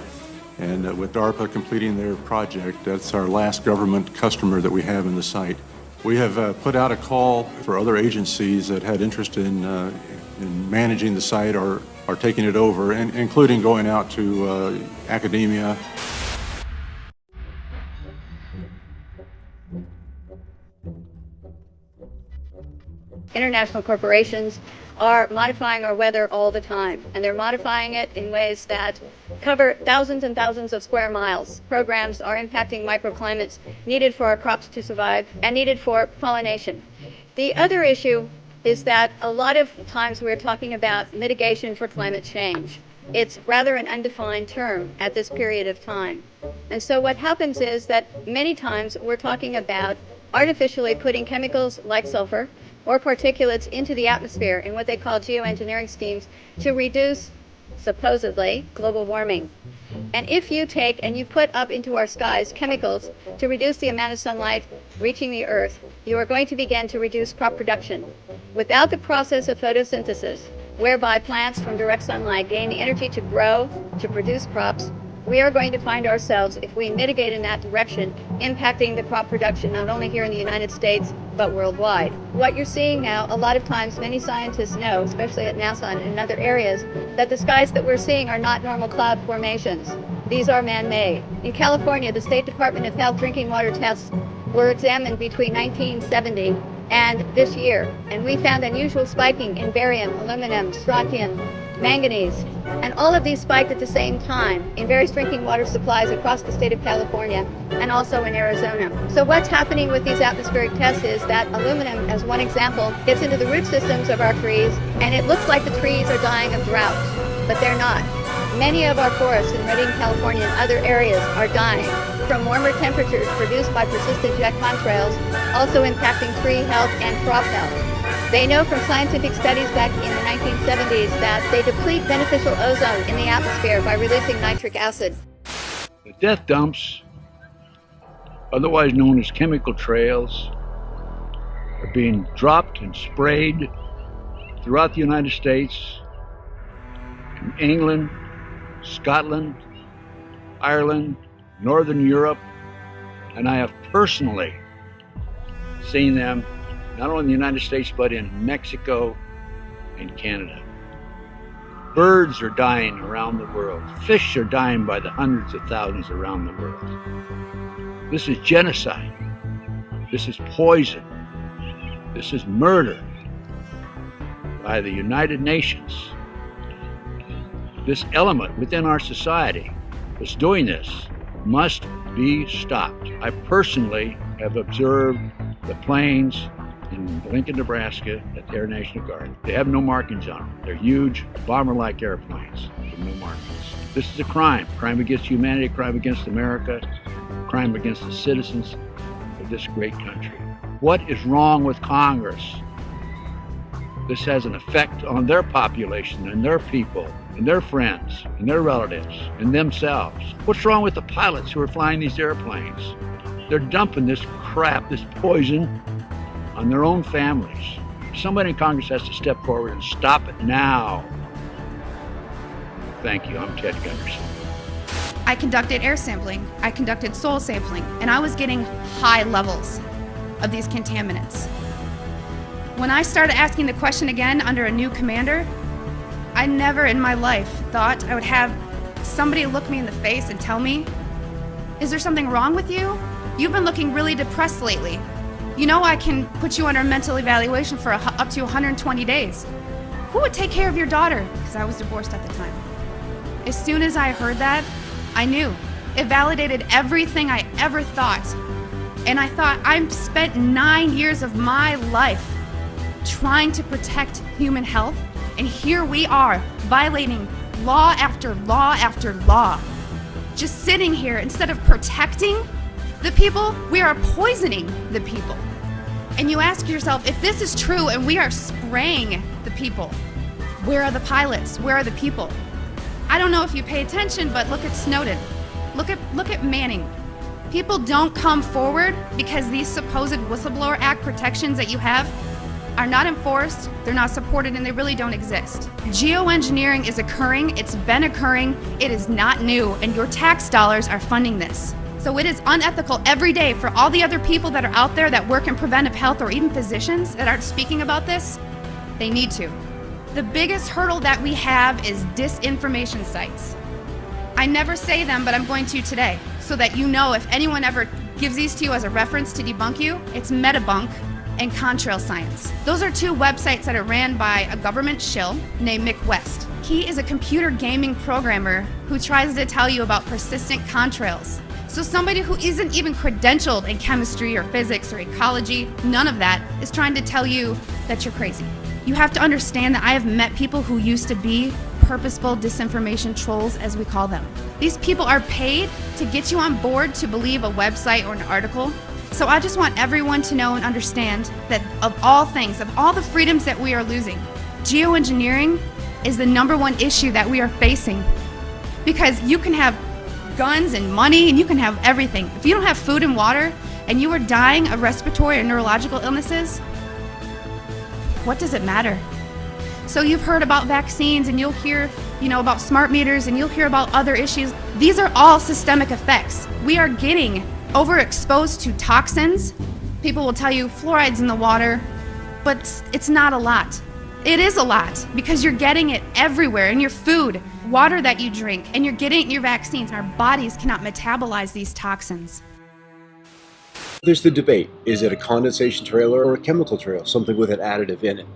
And with DARPA completing their project, that's our last government customer that we have in the site. We have put out a call for other agencies that had interest in managing the site or taking it over, and including going out to academia. International corporations are modifying our weather all the time, and they're modifying it in ways that cover thousands and thousands of square miles. Programs are impacting microclimates needed for our crops to survive and needed for pollination. The other issue is that a lot of times we're talking about mitigation for climate change. It's rather an undefined term at this period of time. And so what happens is that many times we're talking about artificially putting chemicals like sulfur or particulates into the atmosphere in what they call geoengineering schemes to reduce, supposedly, global warming. And if you take and you put up into our skies chemicals to reduce the amount of sunlight reaching the earth, you are going to begin to reduce crop production. Without the process of photosynthesis, whereby plants from direct sunlight gain the energy to grow, to produce crops, we are going to find ourselves, if we mitigate in that direction, impacting the crop production not only here in the United States, but worldwide. What you're seeing now, a lot of times many scientists know, especially at NASA and in other areas, that the skies that we're seeing are not normal cloud formations. These are man-made. In California, the State Department of Health drinking water tests were examined between 1970 and this year, and we found unusual spiking in barium, aluminum, strontium, manganese, and all of these spiked at the same time in various drinking water supplies across the state of California and also in Arizona. So what's happening with these atmospheric tests is that aluminum, as one example, gets into the root systems of our trees, and it looks like the trees are dying of drought, but they're not. Many of our forests in Redding, California and other areas are dying from warmer temperatures produced by persistent jet contrails, also impacting tree health and crop health. They know from scientific studies back in the 1970s that they deplete beneficial ozone in the atmosphere by releasing nitric acid. The death dumps, otherwise known as chemical trails, are being dropped and sprayed throughout the United States, in England, Scotland, Ireland, Northern Europe, and I have personally seen them not only in the United States, but in Mexico and Canada. Birds are dying around the world. Fish are dying by the hundreds of thousands around the world. This is genocide. This is poison. This is murder by the United Nations. This element within our society that's doing this must be stopped. I personally have observed the planes in Lincoln, Nebraska at the Air National Guard. They have no markings on them. They're huge, bomber-like airplanes with no markings. This is a crime. Crime against humanity, crime against America, crime against the citizens of this great country. What is wrong with Congress? This has an effect on their population and their people and their friends and their relatives and themselves. What's wrong with the pilots who are flying these airplanes? They're dumping this crap, this poison, on their own families. Somebody in Congress has to step forward and stop it now. Thank you. I'm Ted Gunderson. I conducted air sampling, I conducted soil sampling, and I was getting high levels of these contaminants. When I started asking the question again under a new commander, I never in my life thought I would have somebody look me in the face and tell me, "Is there something wrong with you? You've been looking really depressed lately. You know I can put you under a mental evaluation for up to 120 days. Who would take care of your daughter?" Because I was divorced at the time. As soon as I heard that, I knew. It validated everything I ever thought. And I thought, I've spent 9 years of my life trying to protect human health, and here we are violating law after law after law. Just sitting here, instead of protecting the people, we are poisoning the people. And you ask yourself, if this is true and we are spraying the people, where are the pilots? Where are the people? I don't know if you pay attention, but look at Snowden. Look at Manning. People don't come forward because these supposed Whistleblower Act protections that you have are not enforced, they're not supported, and they really don't exist. Geoengineering is occurring, it's been occurring, it is not new, and your tax dollars are funding this. So it is unethical every day for all the other people that are out there that work in preventive health, or even physicians that aren't speaking about this. They need to. The biggest hurdle that we have is disinformation sites. I never say them, but I'm going to today, so that you know if anyone ever gives these to you as a reference to debunk you, it's Metabunk and Contrail Science. Those are two websites that are ran by a government shill named Mick West. He is a computer gaming programmer who tries to tell you about persistent contrails. So somebody who isn't even credentialed in chemistry or physics or ecology, none of that, is trying to tell you that you're crazy. You have to understand that I have met people who used to be purposeful disinformation trolls, as we call them. These people are paid to get you on board to believe a website or an article. So I just want everyone to know and understand that of all things, of all the freedoms that we are losing, geoengineering is the #1 issue that we are facing. Because you can have guns and money and you can have everything. If you don't have food and water and you are dying of respiratory or neurological illnesses, what does it matter? So you've heard about vaccines and you'll hear, about smart meters and you'll hear about other issues. These are all systemic effects. We are getting overexposed to toxins. People will tell you fluoride's in the water, but it's not a lot. It is a lot because you're getting it everywhere in your food, water that you drink, and you're getting it in your vaccines. Our bodies cannot metabolize these toxins. There's the debate. Is it a condensation trail or a chemical trail, something with an additive in it?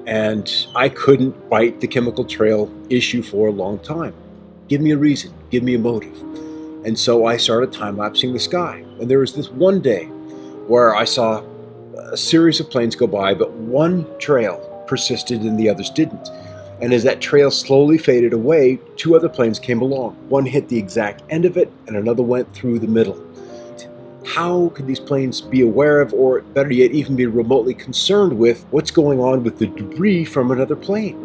And I couldn't fight the chemical trail issue for a long time. Give me a reason, give me a motive. And so I started time-lapsing the sky. And there was this one day where I saw a series of planes go by, but one trail persisted and the others didn't. And as that trail slowly faded away, 2 other planes came along. One hit the exact end of it, and another went through the middle. How could these planes be aware of, or better yet, even be remotely concerned with what's going on with the debris from another plane?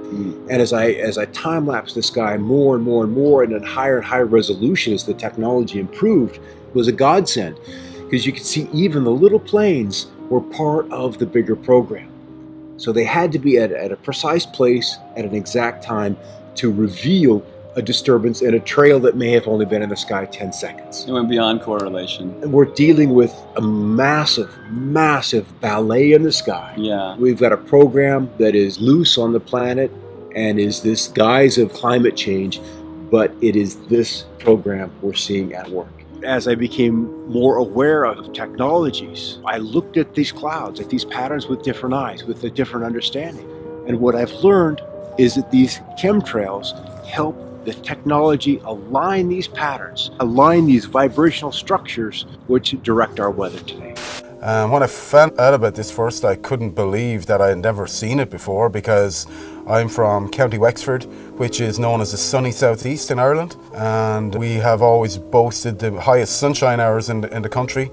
And as I time-lapsed the sky more and more and more, and at higher and higher resolution as the technology improved, it was a godsend, because you could see even the little planes were part of the bigger program. So they had to be at a precise place at an exact time to reveal a disturbance in a trail that may have only been in the sky 10 seconds. It went beyond correlation. And we're dealing with a massive, massive ballet in the sky. Yeah. We've got a program that is loose on the planet and is this guise of climate change, but it is this program we're seeing at work. As I became more aware of technologies, I looked at these clouds, at these patterns with different eyes, with a different understanding. And what I've learned is that these chemtrails help the technology align these patterns, align these vibrational structures which direct our weather today. When I found out about this first, I couldn't believe that I had never seen it before, because I'm from County Wexford, which is known as the sunny southeast in Ireland, and we have always boasted the highest sunshine hours in the country,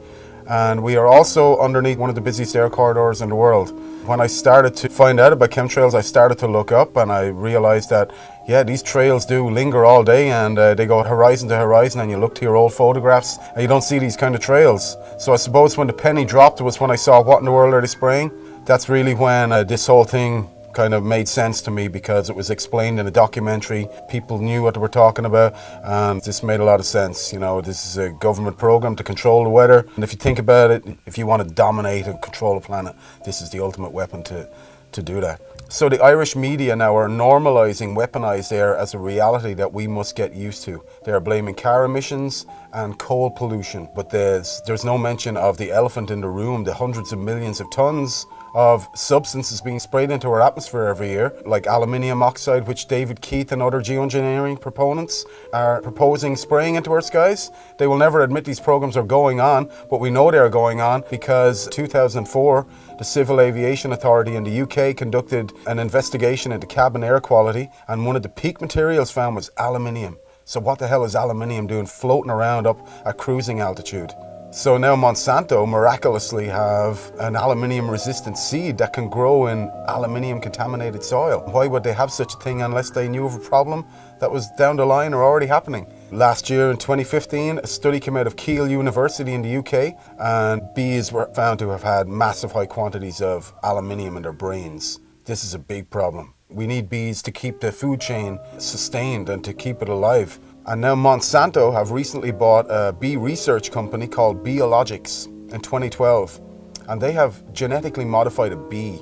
and we are also underneath one of the busiest air corridors in the world. When I started to find out about chemtrails, I started to look up and I realized that, yeah, these trails do linger all day, and they go horizon to horizon, and you look to your old photographs and you don't see these kind of trails. So I suppose when the penny dropped was when I saw what in the world are they spraying. That's really when this whole thing kind of made sense to me, because it was explained in a documentary. People knew what they were talking about, and this made a lot of sense. This is a government program to control the weather, and if you think about it, if you want to dominate and control the planet, this is the ultimate weapon to do that. So the Irish media now are normalising weaponised air as a reality that we must get used to. They are blaming car emissions and coal pollution, but there's no mention of the elephant in the room, the hundreds of millions of tonnes of substances being sprayed into our atmosphere every year, like aluminium oxide, which David Keith and other geoengineering proponents are proposing spraying into our skies. They will never admit these programs are going on, but we know they are going on because 2004, the Civil Aviation Authority in the UK conducted an investigation into cabin air quality, and one of the peak materials found was aluminium. So what the hell is aluminium doing floating around up at cruising altitude? So now Monsanto miraculously have an aluminium resistant seed that can grow in aluminium contaminated soil. Why would they have such a thing unless they knew of a problem that was down the line or already happening? Last year in 2015, a study came out of Keele University in the UK, and bees were found to have had massive high quantities of aluminium in their brains. This is a big problem. We need bees to keep the food chain sustained and to keep it alive. And now Monsanto have recently bought a bee research company called Biologics in 2012. And they have genetically modified a bee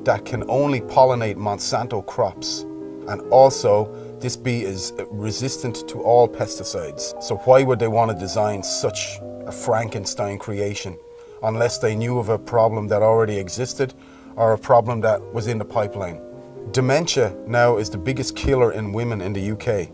that can only pollinate Monsanto crops. And also, this bee is resistant to all pesticides. So why would they want to design such a Frankenstein creation unless they knew of a problem that already existed or a problem that was in the pipeline? Dementia now is the biggest killer in women in the UK.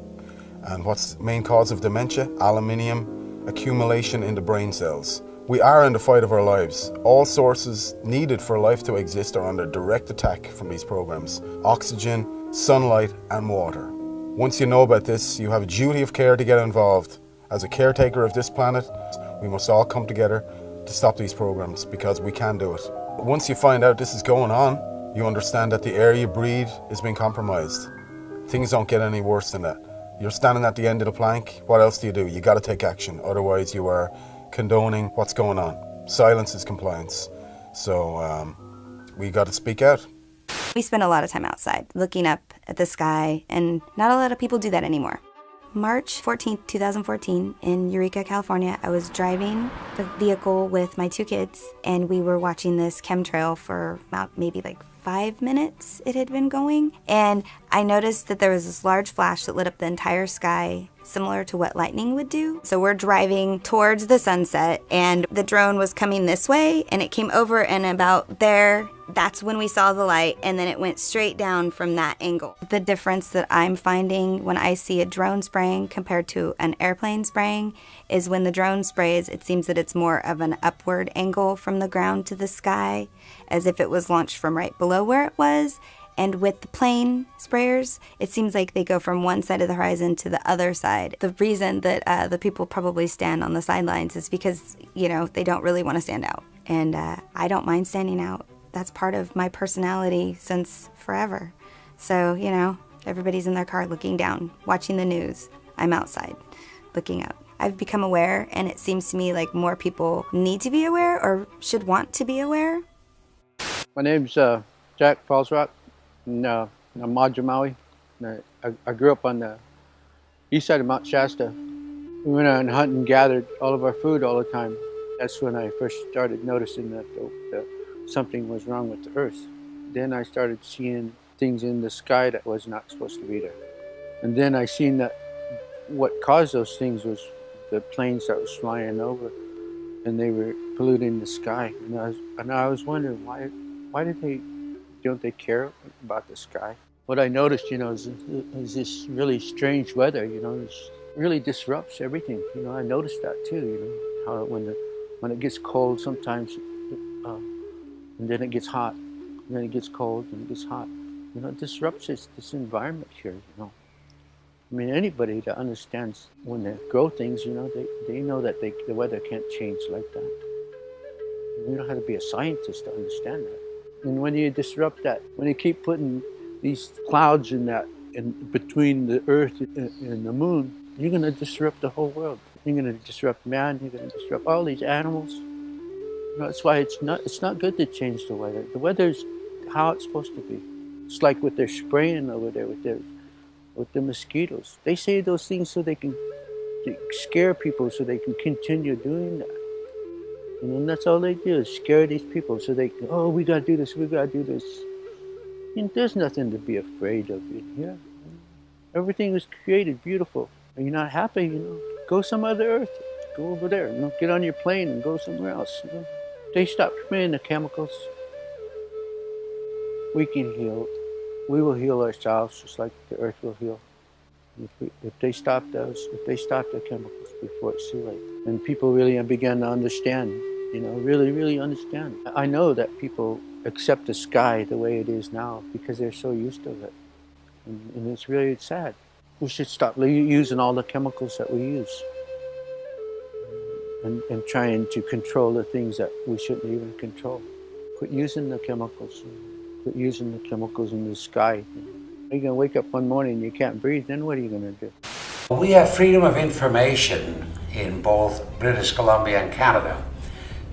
And what's the main cause of dementia? Aluminium accumulation in the brain cells. We are in the fight of our lives. All sources needed for life to exist are under direct attack from these programs. Oxygen, sunlight, and water. Once you know about this, you have a duty of care to get involved. As a caretaker of this planet, we must all come together to stop these programs because we can do it. Once you find out this is going on, you understand that the air you breathe is being compromised. Things don't get any worse than that. You're standing at the end of the plank, what else do? You got to take action, otherwise you are condoning what's going on. Silence is compliance. So we got to speak out. We spend a lot of time outside, looking up at the sky, and not a lot of people do that anymore. March 14th, 2014, in Eureka, California, I was driving the vehicle with my 2 kids, and we were watching this chemtrail for about maybe like 5 minutes it had been going. And I noticed that there was this large flash that lit up the entire sky, similar to what lightning would do. So we're driving towards the sunset, and the drone was coming this way, and it came over, and about there, that's when we saw the light, and then it went straight down from that angle. The difference that I'm finding when I see a drone spraying compared to an airplane spraying is when the drone sprays, it seems that it's more of an upward angle from the ground to the sky, as if it was launched from right below where it was. And with the plane sprayers, it seems like they go from one side of the horizon to the other side. The reason that the people probably stand on the sidelines is because, they don't really want to stand out. And I don't mind standing out. That's part of my personality since forever. So, everybody's in their car looking down, watching the news. I'm outside, looking up. I've become aware, and it seems to me like more people need to be aware or should want to be aware. My name's Jack Falsrock. I'm Madra Maui. I grew up on the east side of Mount Shasta. We went out and hunted and gathered all of our food all the time. That's when I first started noticing that something was wrong with the earth. Then I started seeing things in the sky that was not supposed to be there. And then I seen that what caused those things was the planes that was flying over, and they were polluting the sky. And I was wondering why don't they care about the sky? What I noticed, is this really strange weather. It really disrupts everything. I noticed that too. How when it gets cold sometimes. And then it gets hot, and then it gets cold, and it gets hot. It disrupts this environment here, I mean, anybody that understands when they grow things, they know that the weather can't change like that. You don't have to be a scientist to understand that. And when you disrupt that, when you keep putting these clouds in between the earth and the moon, you're going to disrupt the whole world. You're going to disrupt man, you're going to disrupt all these animals. That's why it's not good to change the weather. The weather's how it's supposed to be. It's like what they're spraying over there with the mosquitoes. They say those things so they can scare people, so they can continue doing that. And that's all they do is scare these people so they can, we gotta do this, we gotta do this. And there's nothing to be afraid of in here. Everything was created beautiful. Are you not happy? Go some other earth. Go over there. Get on your plane and go somewhere else. They stopped spraying the chemicals. we can heal. We will heal ourselves just like the earth will heal. If they stop those, if they stop the chemicals before it's too late. And people really begin to understand, really understand. I know that people accept the sky the way it is now because they're so used to it. And it's really sad. We should stop using all the chemicals that we use and trying to control the things that we shouldn't even control. Quit using the chemicals. Quit using the chemicals in the sky. You're going to wake up one morning and you can't breathe, then what are you going to do? We have freedom of information in both British Columbia and Canada.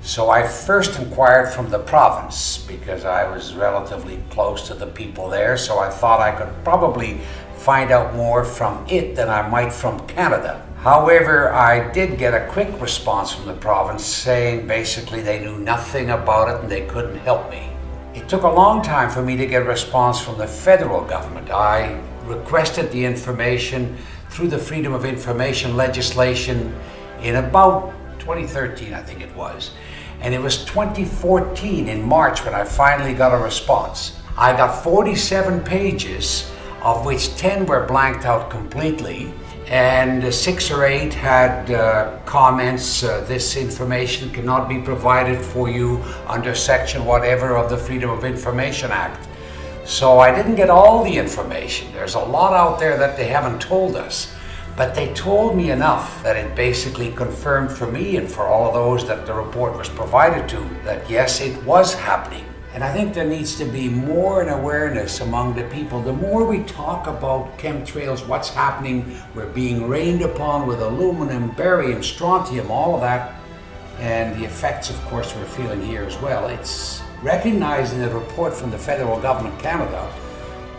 So I first inquired from the province because I was relatively close to the people there, so I thought I could probably find out more from it than I might from Canada. However, I did get a quick response from the province saying basically they knew nothing about it and they couldn't help me. It took a long time for me to get a response from the federal government. I requested the information through the Freedom of Information legislation in about 2013, I think it was. And it was 2014 in March when I finally got a response. I got 47 pages, of which 10 were blanked out completely, and 6 or 8 had comments, this information cannot be provided for you under section whatever of the Freedom of Information Act. So I didn't get all the information. There's a lot out there that they haven't told us. But they told me enough that it basically confirmed for me and for all of those that the report was provided to that yes, it was happening. And I think there needs to be more an awareness among the people. The more we talk about chemtrails, what's happening, we're being rained upon with aluminum, barium, strontium, all of that, and the effects, of course, we're feeling here as well. It's recognized in a report from the federal government of Canada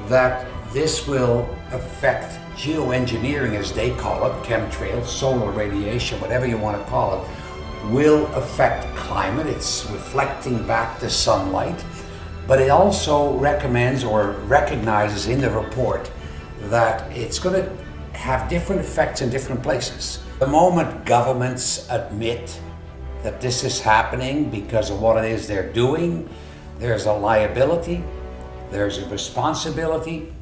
that this will affect geoengineering, as they call it, chemtrails, solar radiation, whatever you want to call it, will affect climate. It's reflecting back the sunlight, but it also recommends or recognizes in the report that it's going to have different effects in different places. The moment governments admit that this is happening because of what it is they're doing, there's a liability, there's a responsibility,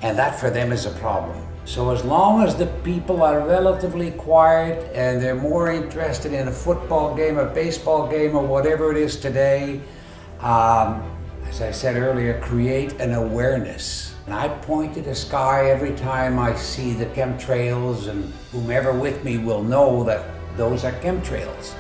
and that for them is a problem. So as long as the people are relatively quiet and they're more interested in a football game, a baseball game, or whatever it is today, as I said earlier, create an awareness. And I point to the sky every time I see the chemtrails, and whomever with me will know that those are chemtrails.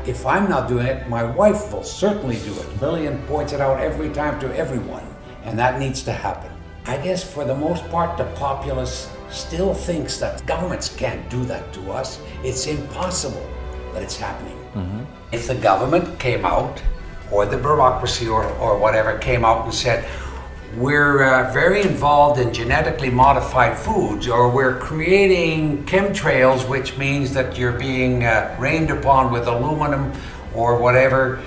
If I'm not doing it, my wife will certainly do it. Lillian points it out every time to everyone, and that needs to happen. I guess for the most part, the populace still thinks that governments can't do that to us. It's impossible, but it's happening. Mm-hmm. If the government came out, or the bureaucracy or whatever came out and said, we're very involved in genetically modified foods, or we're creating chemtrails, which means that you're being rained upon with aluminum or whatever,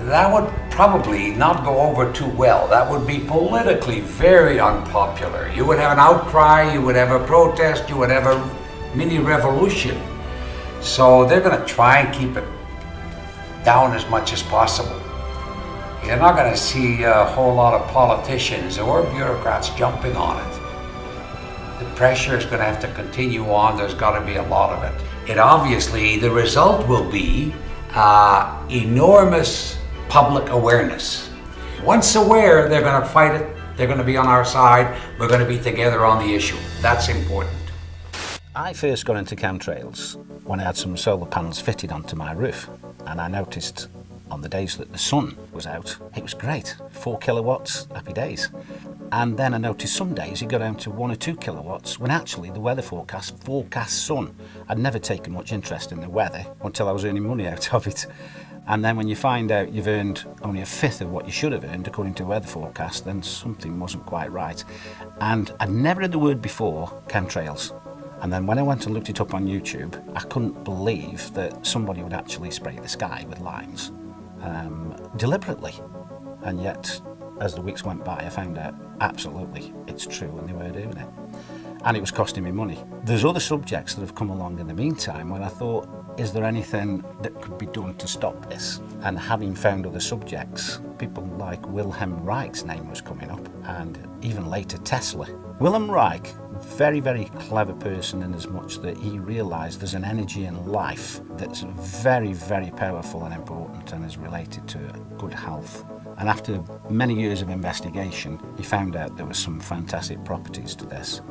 that would probably not go over too well. That would be politically very unpopular. You would have an outcry, you would have a protest, you would have a mini revolution. So they're going to try and keep it down as much as possible. You're not going to see a whole lot of politicians or bureaucrats jumping on it. The pressure is going to have to continue on. There's got to be a lot of it. It obviously, the result will be enormous public awareness. Once aware, they're going to fight it. They're going to be on our side. We're going to be together on the issue. That's important. I first got into chemtrails when I had some solar panels fitted onto my roof, and I noticed on the days that the sun was out, it was great, 4 kilowatts, happy days. And then I noticed some days it got down to 1 or 2 kilowatts, when actually the weather forecast sun. I'd never taken much interest in the weather until I was earning money out of it. And then when you find out you've earned only a fifth of what you should have earned according to weather forecast, then something wasn't quite right. And I'd never heard the word before, chemtrails. And then when I went and looked it up on YouTube, I couldn't believe that somebody would actually spray the sky with lines deliberately. And yet, as the weeks went by, I found out absolutely it's true and they were doing it. And it was costing me money. There's other subjects that have come along in the meantime when I thought, is there anything that could be done to stop this? And having found other subjects, people like Wilhelm Reich's name was coming up, and even later Tesla. Wilhelm Reich, very, very clever person in as much that he realised there's an energy in life that's very, very powerful and important and is related to good health. And after many years of investigation, he found out there were some fantastic properties to this,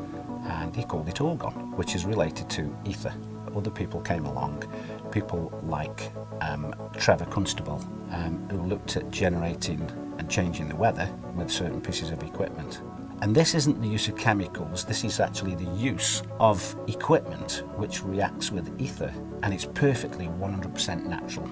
and he called it orgon, which is related to ether. Other people came along, people like Trevor Constable, who looked at generating and changing the weather with certain pieces of equipment. And this isn't the use of chemicals, this is actually the use of equipment which reacts with ether, and it's perfectly 100% natural.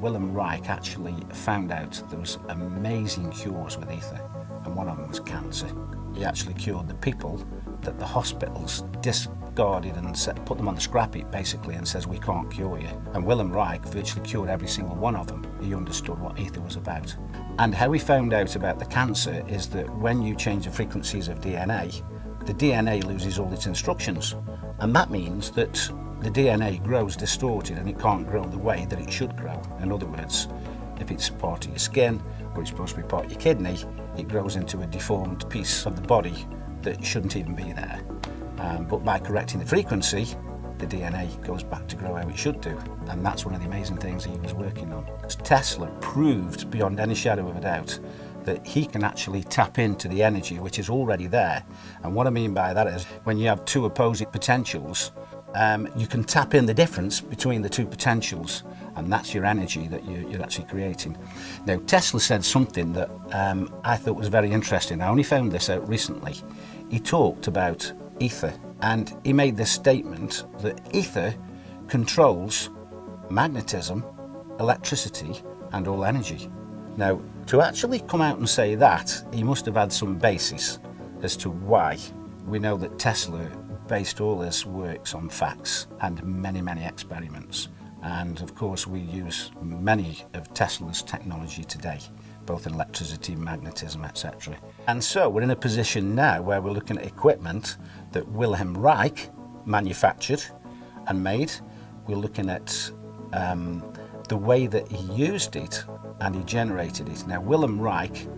Wilhelm Reich actually found out there was amazing cures with ether, and one of them was cancer. He actually cured the people that the hospitals discarded and put them on the scrap heap basically and says, we can't cure you. And Wilhelm Reich virtually cured every single one of them. He understood what ether was about. And how he found out about the cancer is that when you change the frequencies of DNA, the DNA loses all its instructions. And that means that the DNA grows distorted and it can't grow the way that it should grow. In other words, if it's part of your skin or it's supposed to be part of your kidney, it grows into a deformed piece of the body that shouldn't even be there. But by correcting the frequency, the DNA goes back to grow how it should do. And that's one of the amazing things he was working on. Tesla proved beyond any shadow of a doubt that he can actually tap into the energy which is already there. And what I mean by that is when you have two opposing potentials, you can tap in the difference between the two potentials, and that's your energy that you're actually creating. Now, Tesla said something that I thought was very interesting. I only found this out recently. He talked about ether, and he made this statement that ether controls magnetism, electricity, and all energy. Now, to actually come out and say that, he must have had some basis as to why. We know that Tesla based all his works on facts and many, many experiments. And of course, we use many of Tesla's technology today, both in electricity, magnetism, etc. And so we're in a position now where we're looking at equipment that Wilhelm Reich manufactured and made. We're looking at the way that he used it and he generated it. Now, Wilhelm Reich,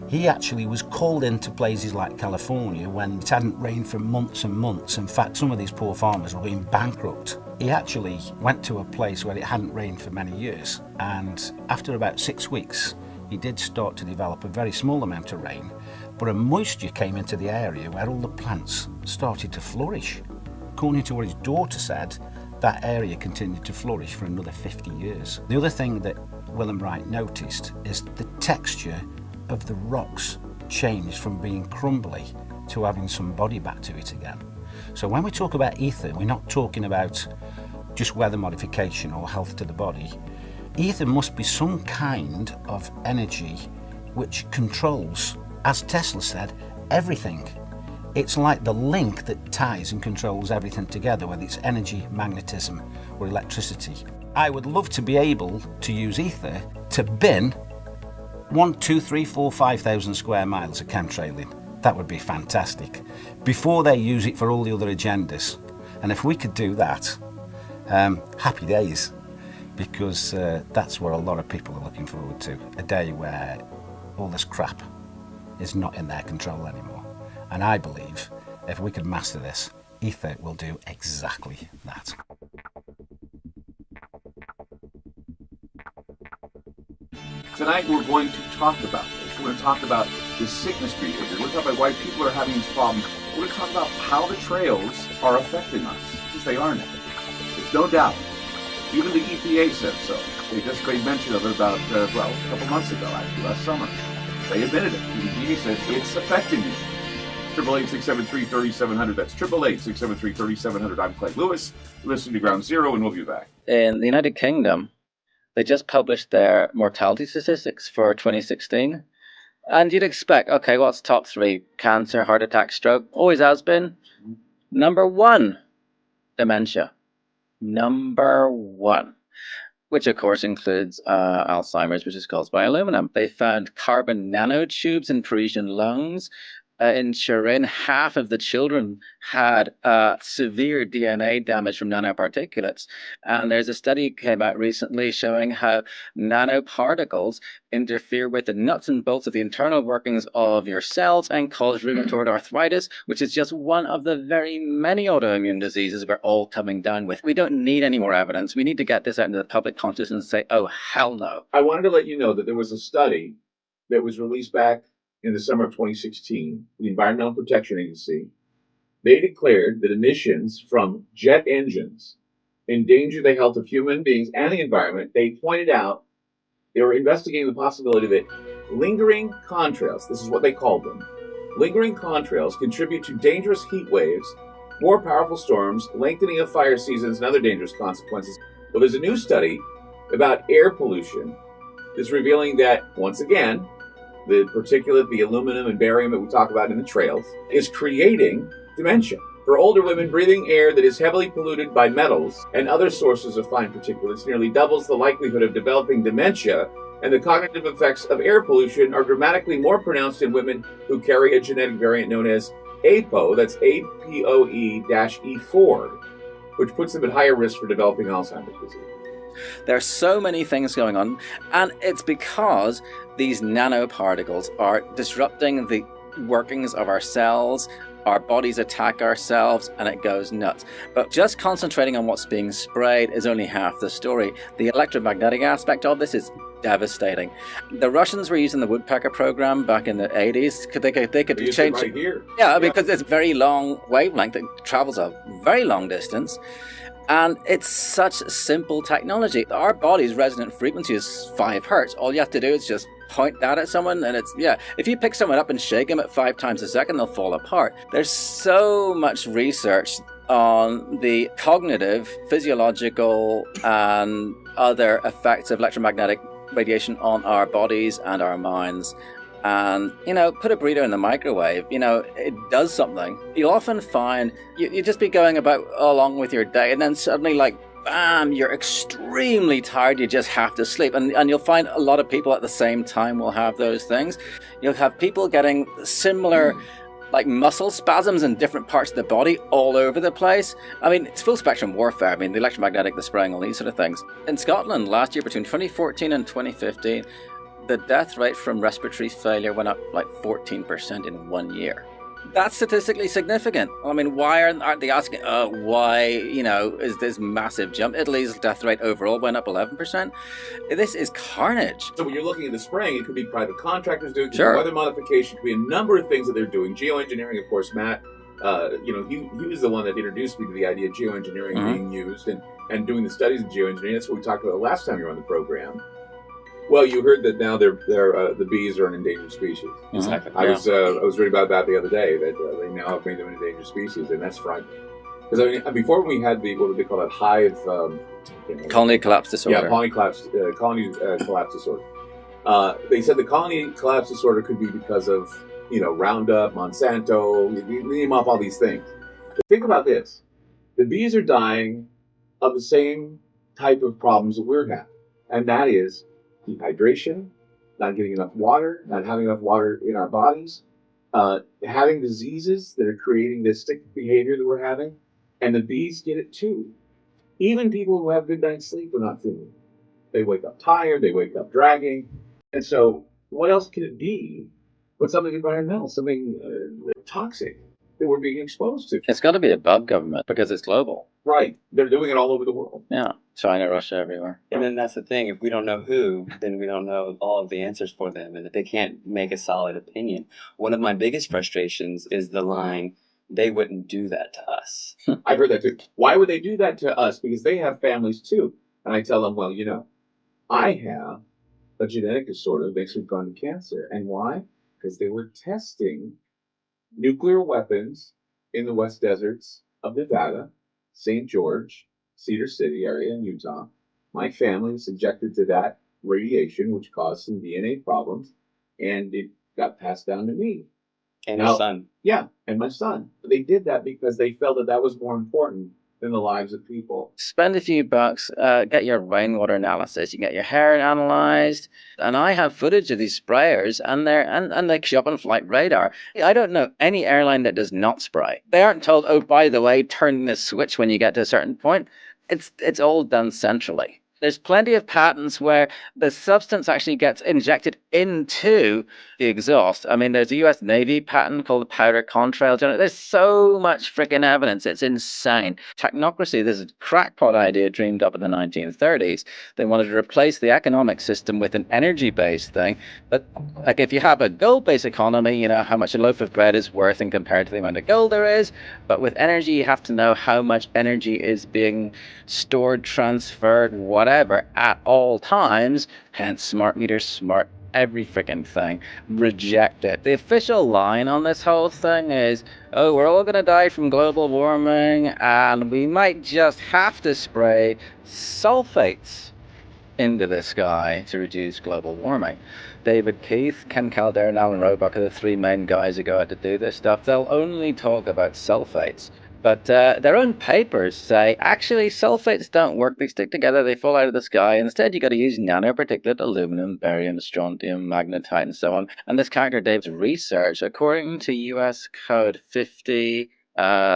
he actually was called into places like California when it hadn't rained for months and months. In fact, some of these poor farmers were going bankrupt. He actually went to a place where it hadn't rained for many years, and after about 6 weeks, he did start to develop a very small amount of rain, but a moisture came into the area where all the plants started to flourish. According to what his daughter said, that area continued to flourish for another 50 years. The other thing that Wilhelm Reich noticed is the texture of the rocks changed from being crumbly to having some body back to it again. So when we talk about ether, we're not talking about just weather modification or health to the body. Ether must be some kind of energy which controls, as Tesla said, everything. It's like the link that ties and controls everything together, whether it's energy, magnetism, or electricity. I would love to be able to use ether to bin 1, 2, 3, 4, 5,000 square miles of chemtrailing. That would be fantastic. Before they use it for all the other agendas. And if we could do that, happy days. Because that's where a lot of people are looking forward to. A day where all this crap is not in their control anymore. And I believe if we could master this, ether will do exactly that. Tonight we're going to talk about this. We're going to talk about the sickness behavior. We're going to talk about why people are having these problems. We're going to talk about how the trails are affecting us, because they are now. There's no doubt. Even the EPA said so. They just made mention of it about, a couple months ago, actually, last summer. They admitted it. The EPA said it's affecting you. 888-673-3700. That's 888-673-3700. I'm Clay Lewis. Listen to Ground Zero, and we'll be back. In the United Kingdom, they just published their mortality statistics for 2016. And you'd expect, okay, what's top 3? Cancer, heart attack, stroke. Always has been. Number 1, dementia. Number 1. Which, of course, includes Alzheimer's, which is caused by aluminum. They found carbon nanotubes in Parisian lungs. in Turin, half of the children had severe DNA damage from nanoparticulates. And there's a study came out recently showing how nanoparticles interfere with the nuts and bolts of the internal workings of your cells and cause rheumatoid arthritis, which is just one of the very many autoimmune diseases we're all coming down with. We don't need any more evidence. We need to get this out into the public consciousness and say, oh, hell no. I wanted to let you know that there was a study that was released back in the summer of 2016, the Environmental Protection Agency. They declared that emissions from jet engines endanger the health of human beings and the environment. They pointed out they were investigating the possibility that lingering contrails, this is what they called them, lingering contrails contribute to dangerous heat waves, more powerful storms, lengthening of fire seasons, and other dangerous consequences. Well, there's a new study about air pollution that's revealing that, once again, the particulate, the aluminum and barium that we talk about in the trails, is creating dementia. For older women, breathing air that is heavily polluted by metals and other sources of fine particulates nearly doubles the likelihood of developing dementia, and the cognitive effects of air pollution are dramatically more pronounced in women who carry a genetic variant known as APOE, that's APOE-E4, which puts them at higher risk for developing Alzheimer's disease. There are so many things going on, and it's because these nanoparticles are disrupting the workings of our cells. Our bodies attack ourselves, and it goes nuts. But just concentrating on what's being sprayed is only half the story. The electromagnetic aspect of this is devastating. The Russians were using the woodpecker program back in the 80s. They could change it right here. Yeah, because it's very long wavelength. It travels a very long distance. And it's such simple technology. Our body's resonant frequency is 5 hertz. All you have to do is just point that at someone, and it's, yeah, if you pick someone up and shake them at 5 times a second, they'll fall apart. There's so much research on the cognitive, physiological, and other effects of electromagnetic radiation on our bodies and our minds. And, put a burrito in the microwave, it does something. You'll often find you just be going about along with your day, and then suddenly, bam, you're extremely tired, you just have to sleep. And you'll find a lot of people at the same time will have those things. You'll have people getting similar muscle spasms in different parts of the body all over the place. I mean, it's full spectrum warfare. I mean, the electromagnetic, the spraying, all these sort of things. In Scotland last year, between 2014 and 2015, the death rate from respiratory failure went up 14% in 1 year. That's statistically significant. I mean, why aren't they asking, why, is this massive jump? Italy's death rate overall went up 11%. This is carnage. So when you're looking at the spraying, it could be private contractors doing it, sure. Weather modification, it could be a number of things that they're doing. Geoengineering, of course, Matt, he was the one that introduced me to the idea of geoengineering being used and doing the studies of geoengineering. That's what we talked about last time you were on the program. Well, you heard that now the bees are an endangered species. Exactly. I was reading about that the other day, that they now have made them an endangered species, and that's frightening. Because before we had what did they call that, hive colony collapse disorder. Yeah, colony collapse disorder. They said the colony collapse disorder could be because of Roundup, Monsanto. You name off all these things. But think about this: the bees are dying of the same type of problems that we're having, and that is dehydration, not getting enough water, not having enough water in our bodies, having diseases that are creating this sick behavior that we're having, and the bees get it too. Even people who have good night's sleep are not feeling it. They wake up tired, they wake up dragging, and so what else can it be but something environmental, something toxic that we're being exposed to? It's got to be above government because it's global. Right. They're doing it all over the world. Yeah. China, Russia, everywhere. And then that's the thing. If we don't know who, then we don't know all of the answers for them, and that they can't make a solid opinion. One of my biggest frustrations is the line, they wouldn't do that to us. I've heard that too. Why would they do that to us? Because they have families too. And I tell them, well, I have a genetic disorder that makes me prone to cancer. And why? Because they were testing nuclear weapons in the West Deserts of Nevada, St. George, Cedar City area in Utah. My family was subjected to that radiation, which caused some DNA problems, and it got passed down to me. And your son. Yeah, and my son. They did that because they felt that was more important in the lives of people. Spend a few bucks, get your rainwater analysis, you get your hair analyzed, and I have footage of these sprayers, and they show up on flight radar. I don't know any airline that does not spray. They aren't told, oh, by the way, turn this switch when you get to a certain point. It's all done centrally. There's plenty of patents where the substance actually gets injected into the exhaust. I mean, there's a US Navy patent called the powder contrail. There's so much freaking evidence. It's insane. Technocracy, this is a crackpot idea dreamed up in the 1930s. They wanted to replace the economic system with an energy-based thing. But like if you have a gold-based economy, you know how much a loaf of bread is worth in compared to the amount of gold there is. But with energy, you have to know how much energy is being stored, transferred, whatever, at all times. Hence smart meters, smart every freaking thing. Reject it. The official line on this whole thing is, oh, we're all gonna die from global warming and we might just have to spray sulfates into the sky to reduce global warming. David Keith, Ken Calder, and Alan Roebuck are the three main guys who go out to do this stuff. They'll only talk about sulfates. But their own papers say, actually, sulfates don't work. They stick together, they fall out of the sky. Instead, you got to use nanoparticulate aluminum, barium, strontium, magnetite, and so on. And this character, Dave's research, according to US Code 50,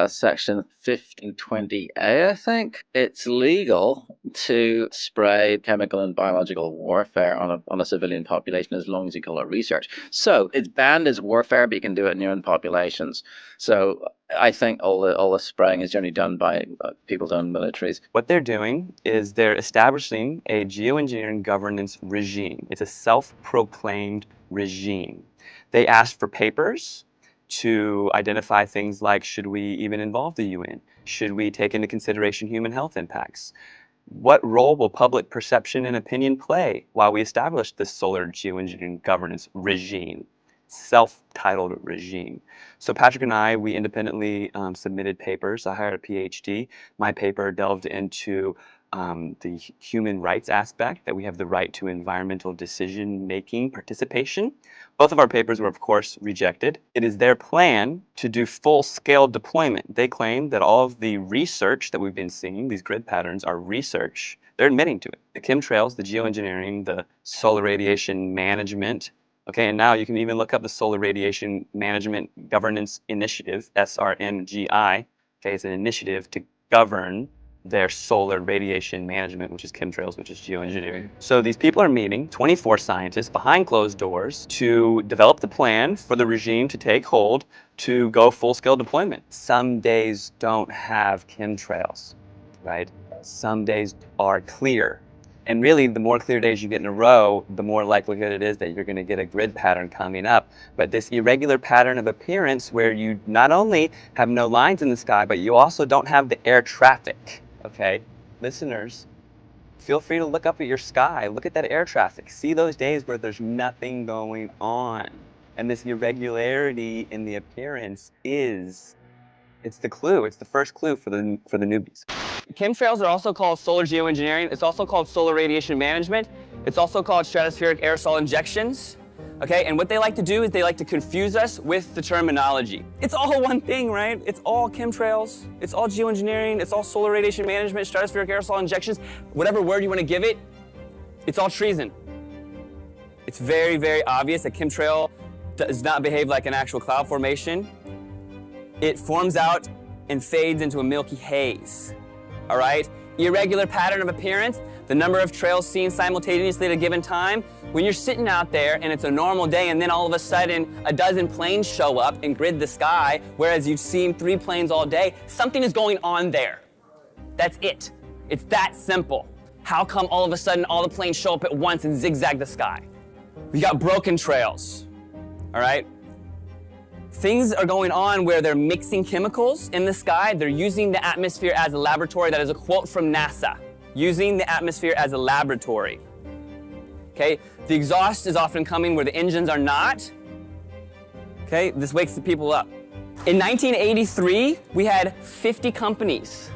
section 1520A, I think, it's legal to spray chemical and biological warfare on a civilian population as long as you call it research. So it's banned as warfare, but you can do it in your own populations. So I think all the spraying is generally done by people's own militaries. What they're doing is they're establishing a geoengineering governance regime. It's a self-proclaimed regime. They asked for papers to identify things like, should we even involve the UN? Should we take into consideration human health impacts? What role will public perception and opinion play while we establish this solar geoengineering governance regime? Self-titled regime. So Patrick and I, we independently submitted papers. I hired a PhD. My paper delved into the human rights aspect, that we have the right to environmental decision-making participation. Both of our papers were, of course, rejected. It is their plan to do full-scale deployment. They claim that all of the research that we've been seeing, these grid patterns, are research. They're admitting to it. The chemtrails, the geoengineering, the solar radiation management. Okay, and now you can even look up the Solar Radiation Management Governance Initiative, SRMGI. Okay, it's an initiative to govern their solar radiation management, which is chemtrails, which is geoengineering. So these people are meeting, 24 scientists behind closed doors, to develop the plan for the regime to take hold to go full-scale deployment. Some days don't have chemtrails, right? Some days are clear. And really, the more clear days you get in a row, the more likelihood it is that you're going to get a grid pattern coming up. But this irregular pattern of appearance where you not only have no lines in the sky, but you also don't have the air traffic. Okay, listeners, feel free to look up at your sky, look at that air traffic, see those days where there's nothing going on. And this irregularity in the appearance it's the clue, it's the first clue for the newbies. Chemtrails are also called solar geoengineering. It's also called solar radiation management. It's also called stratospheric aerosol injections. Okay, and what they like to do is they like to confuse us with the terminology. It's all one thing, right? It's all chemtrails, it's all geoengineering, it's all solar radiation management, stratospheric aerosol injections, whatever word you want to give it, it's all treason. It's very, very obvious that chemtrail does not behave like an actual cloud formation. It forms out and fades into a milky haze, all right? Irregular pattern of appearance, the number of trails seen simultaneously at a given time. When you're sitting out there and it's a normal day and then all of a sudden a dozen planes show up and grid the sky, whereas you've seen 3 planes all day, something is going on there. That's it. It's that simple. How come all of a sudden all the planes show up at once and zigzag the sky? We got broken trails, all right? Things are going on where they're mixing chemicals in the sky. They're using the atmosphere as a laboratory. That is a quote from NASA. Using the atmosphere as a laboratory. Okay, the exhaust is often coming where the engines are not. Okay, this wakes the people up. In 1983, we had 50 companies,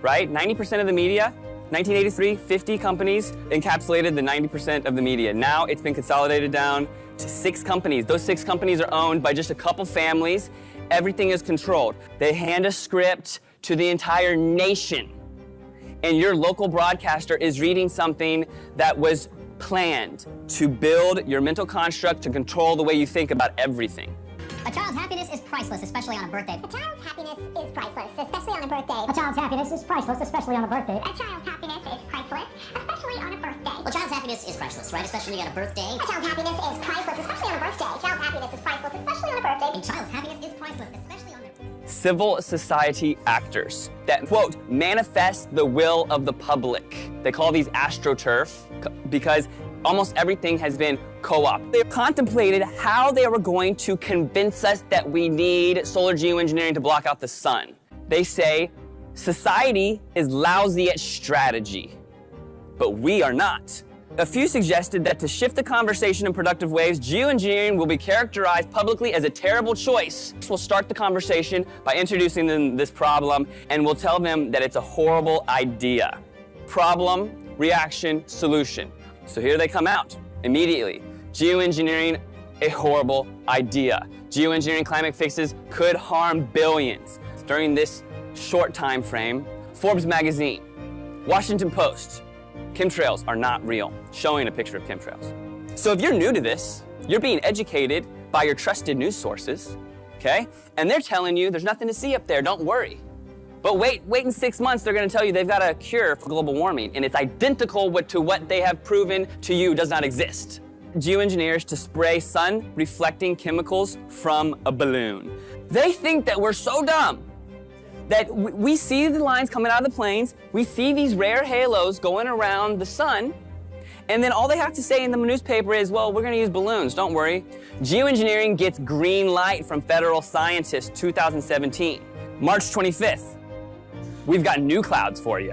right? 90% of the media. 1983, 50 companies encapsulated the 90% of the media. Now it's been consolidated down to 6 companies. Those 6 companies are owned by just a couple families. Everything is controlled. They hand a script to the entire nation. And your local broadcaster is reading something that was planned to build your mental construct to control the way you think about everything. A child's happiness is priceless, especially on a birthday. A child's happiness is priceless, especially on a birthday. A child's happiness is priceless, especially on a birthday. A child's happiness is priceless, especially on a birthday. Well, child's happiness is priceless, right? Especially on a birthday. A child's happiness is priceless, especially on a birthday. A child's happiness is priceless, especially on a birthday. A child's happiness is priceless, especially on their... Civil society actors that, quote, manifest the will of the public. They call these astroturf because almost everything has been co-opted. They contemplated how they were going to convince us that we need solar geoengineering to block out the sun. They say society is lousy at strategy, but we are not. A few suggested that to shift the conversation in productive ways, geoengineering will be characterized publicly as a terrible choice. We'll start the conversation by introducing them this problem, and we'll tell them that it's a horrible idea. Problem, reaction, solution. So here they come out immediately. Geoengineering, a horrible idea. Geoengineering climate fixes could harm billions. During this short time frame, Forbes magazine, Washington Post, chemtrails are not real, showing a picture of chemtrails. So if you're new to this, you're being educated by your trusted news sources, okay? And they're telling you there's nothing to see up there, don't worry. But wait in 6 months, they're gonna tell you they've got a cure for global warming, and it's identical to what they have proven to you does not exist. Geoengineers to spray sun-reflecting chemicals from a balloon. They think that we're so dumb that we see the lines coming out of the planes, we see these rare halos going around the sun, and then all they have to say in the newspaper is, well, we're gonna use balloons, don't worry. Geoengineering gets green light from federal scientists, 2017. March 25th, we've got new clouds for you,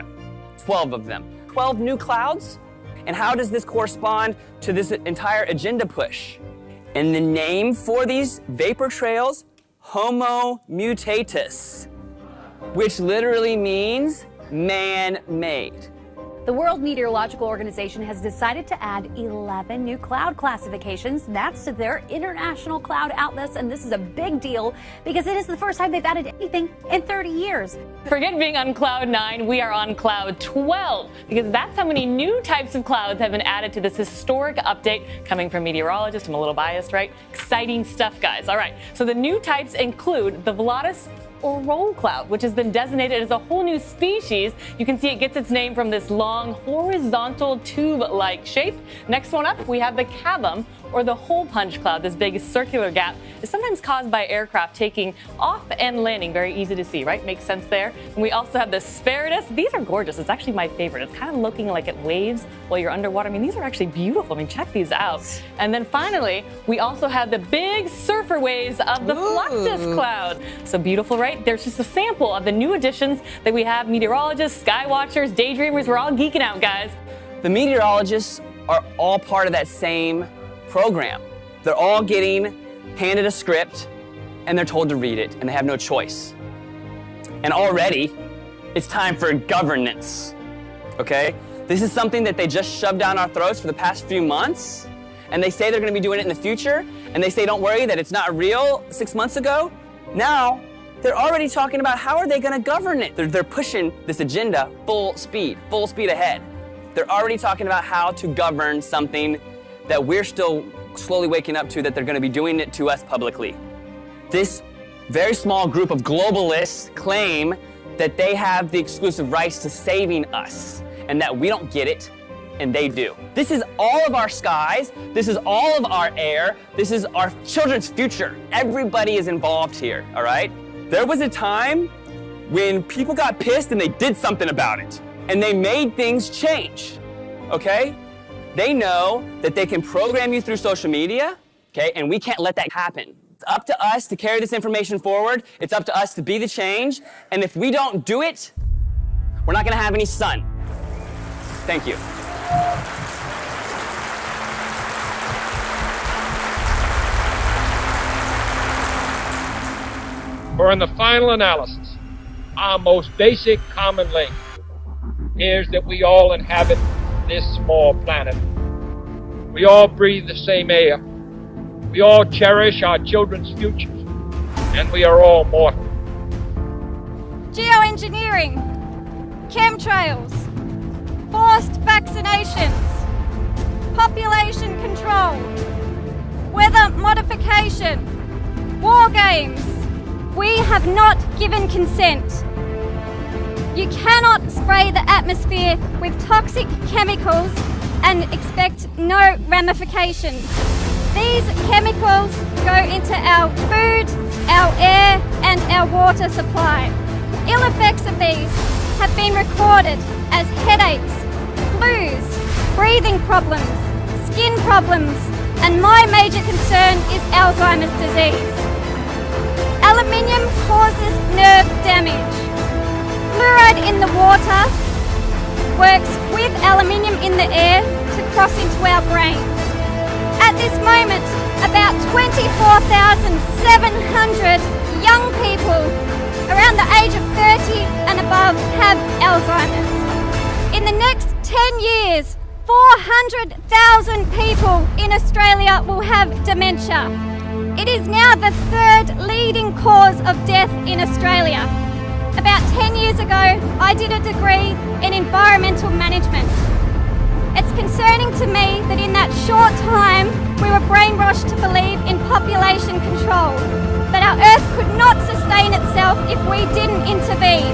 12 of them. 12 new clouds? And how does this correspond to this entire agenda push? And the name for these vapor trails, Homo mutatus, which literally means man-made. The World Meteorological Organization has decided to add 11 new cloud classifications. That's to their international cloud atlas, and this is a big deal because it is the first time they've added anything in 30 years. Forget being on cloud 9, we are on cloud 12 because that's how many new types of clouds have been added to this historic update coming from meteorologists. I'm a little biased, right? Exciting stuff, guys. All right, so the new types include the Volatus or roll cloud, which has been designated as a whole new species. You can see it gets its name from this long horizontal tube-like shape. Next one up, we have the cavum, or the hole punch cloud. This big circular gap is sometimes caused by aircraft taking off and landing. Very easy to see, right? Makes sense there. And we also have the Spiritus. These are gorgeous. It's actually my favorite. It's kind of looking like it waves while you're underwater. I mean, these are actually beautiful. I mean, check these out. And then finally, we also have the big surfer waves of the Fluctus cloud. So beautiful, right? There's just a sample of the new additions that we have. Meteorologists, sky watchers, daydreamers, we're all geeking out, guys. The meteorologists are all part of that same program. They're all getting handed a script and they're told to read it and they have no choice. And already it's time for governance, okay? This is something that they just shoved down our throats for the past few months, and they say they're gonna be doing it in the future, and they say don't worry that it's not real 6 months ago. Now they're already talking about how are they gonna govern it. They're pushing this agenda full speed ahead. They're already talking about how to govern something that we're still slowly waking up to, that they're gonna be doing it to us publicly. This very small group of globalists claim that they have the exclusive rights to saving us and that we don't get it and they do. This is all of our skies, this is all of our air, this is our children's future. Everybody is involved here, all right? There was a time when people got pissed and they did something about it and they made things change, okay? They know that they can program you through social media, okay? And we can't let that happen. It's up to us to carry this information forward. It's up to us to be the change. And if we don't do it, we're not gonna have any sun. Thank you. For in the final analysis, our most basic common link is that we all inhabit this small planet. We all breathe the same air. We all cherish our children's futures. And we are all mortal. geoengineering, chemtrails, forced vaccinations, population control, weather modification, war games. We have not given consent. You cannot spray the atmosphere with toxic chemicals and expect no ramifications. These chemicals go into our food, our air and our water supply. Ill effects of these have been recorded as headaches, flus, breathing problems, skin problems, and my major concern is Alzheimer's disease. Aluminium causes nerve damage. Fluoride in the water works with aluminium in the air to cross into our brains. At this moment, about 24,700 young people around the age of 30 and above have Alzheimer's. In the next 10 years, 400,000 people in Australia will have dementia. It is now the third leading cause of death in Australia. About 10 years ago, I did a degree in environmental management. It's concerning to me that in that short time, we were brainwashed to believe in population control, that our Earth could not sustain itself if we didn't intervene.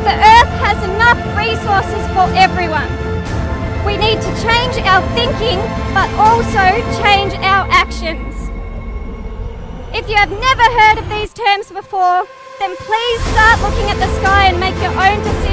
The Earth has enough resources for everyone. We need to change our thinking, but also change our actions. If you have never heard of these terms before, then please start looking at the sky and make your own decisions.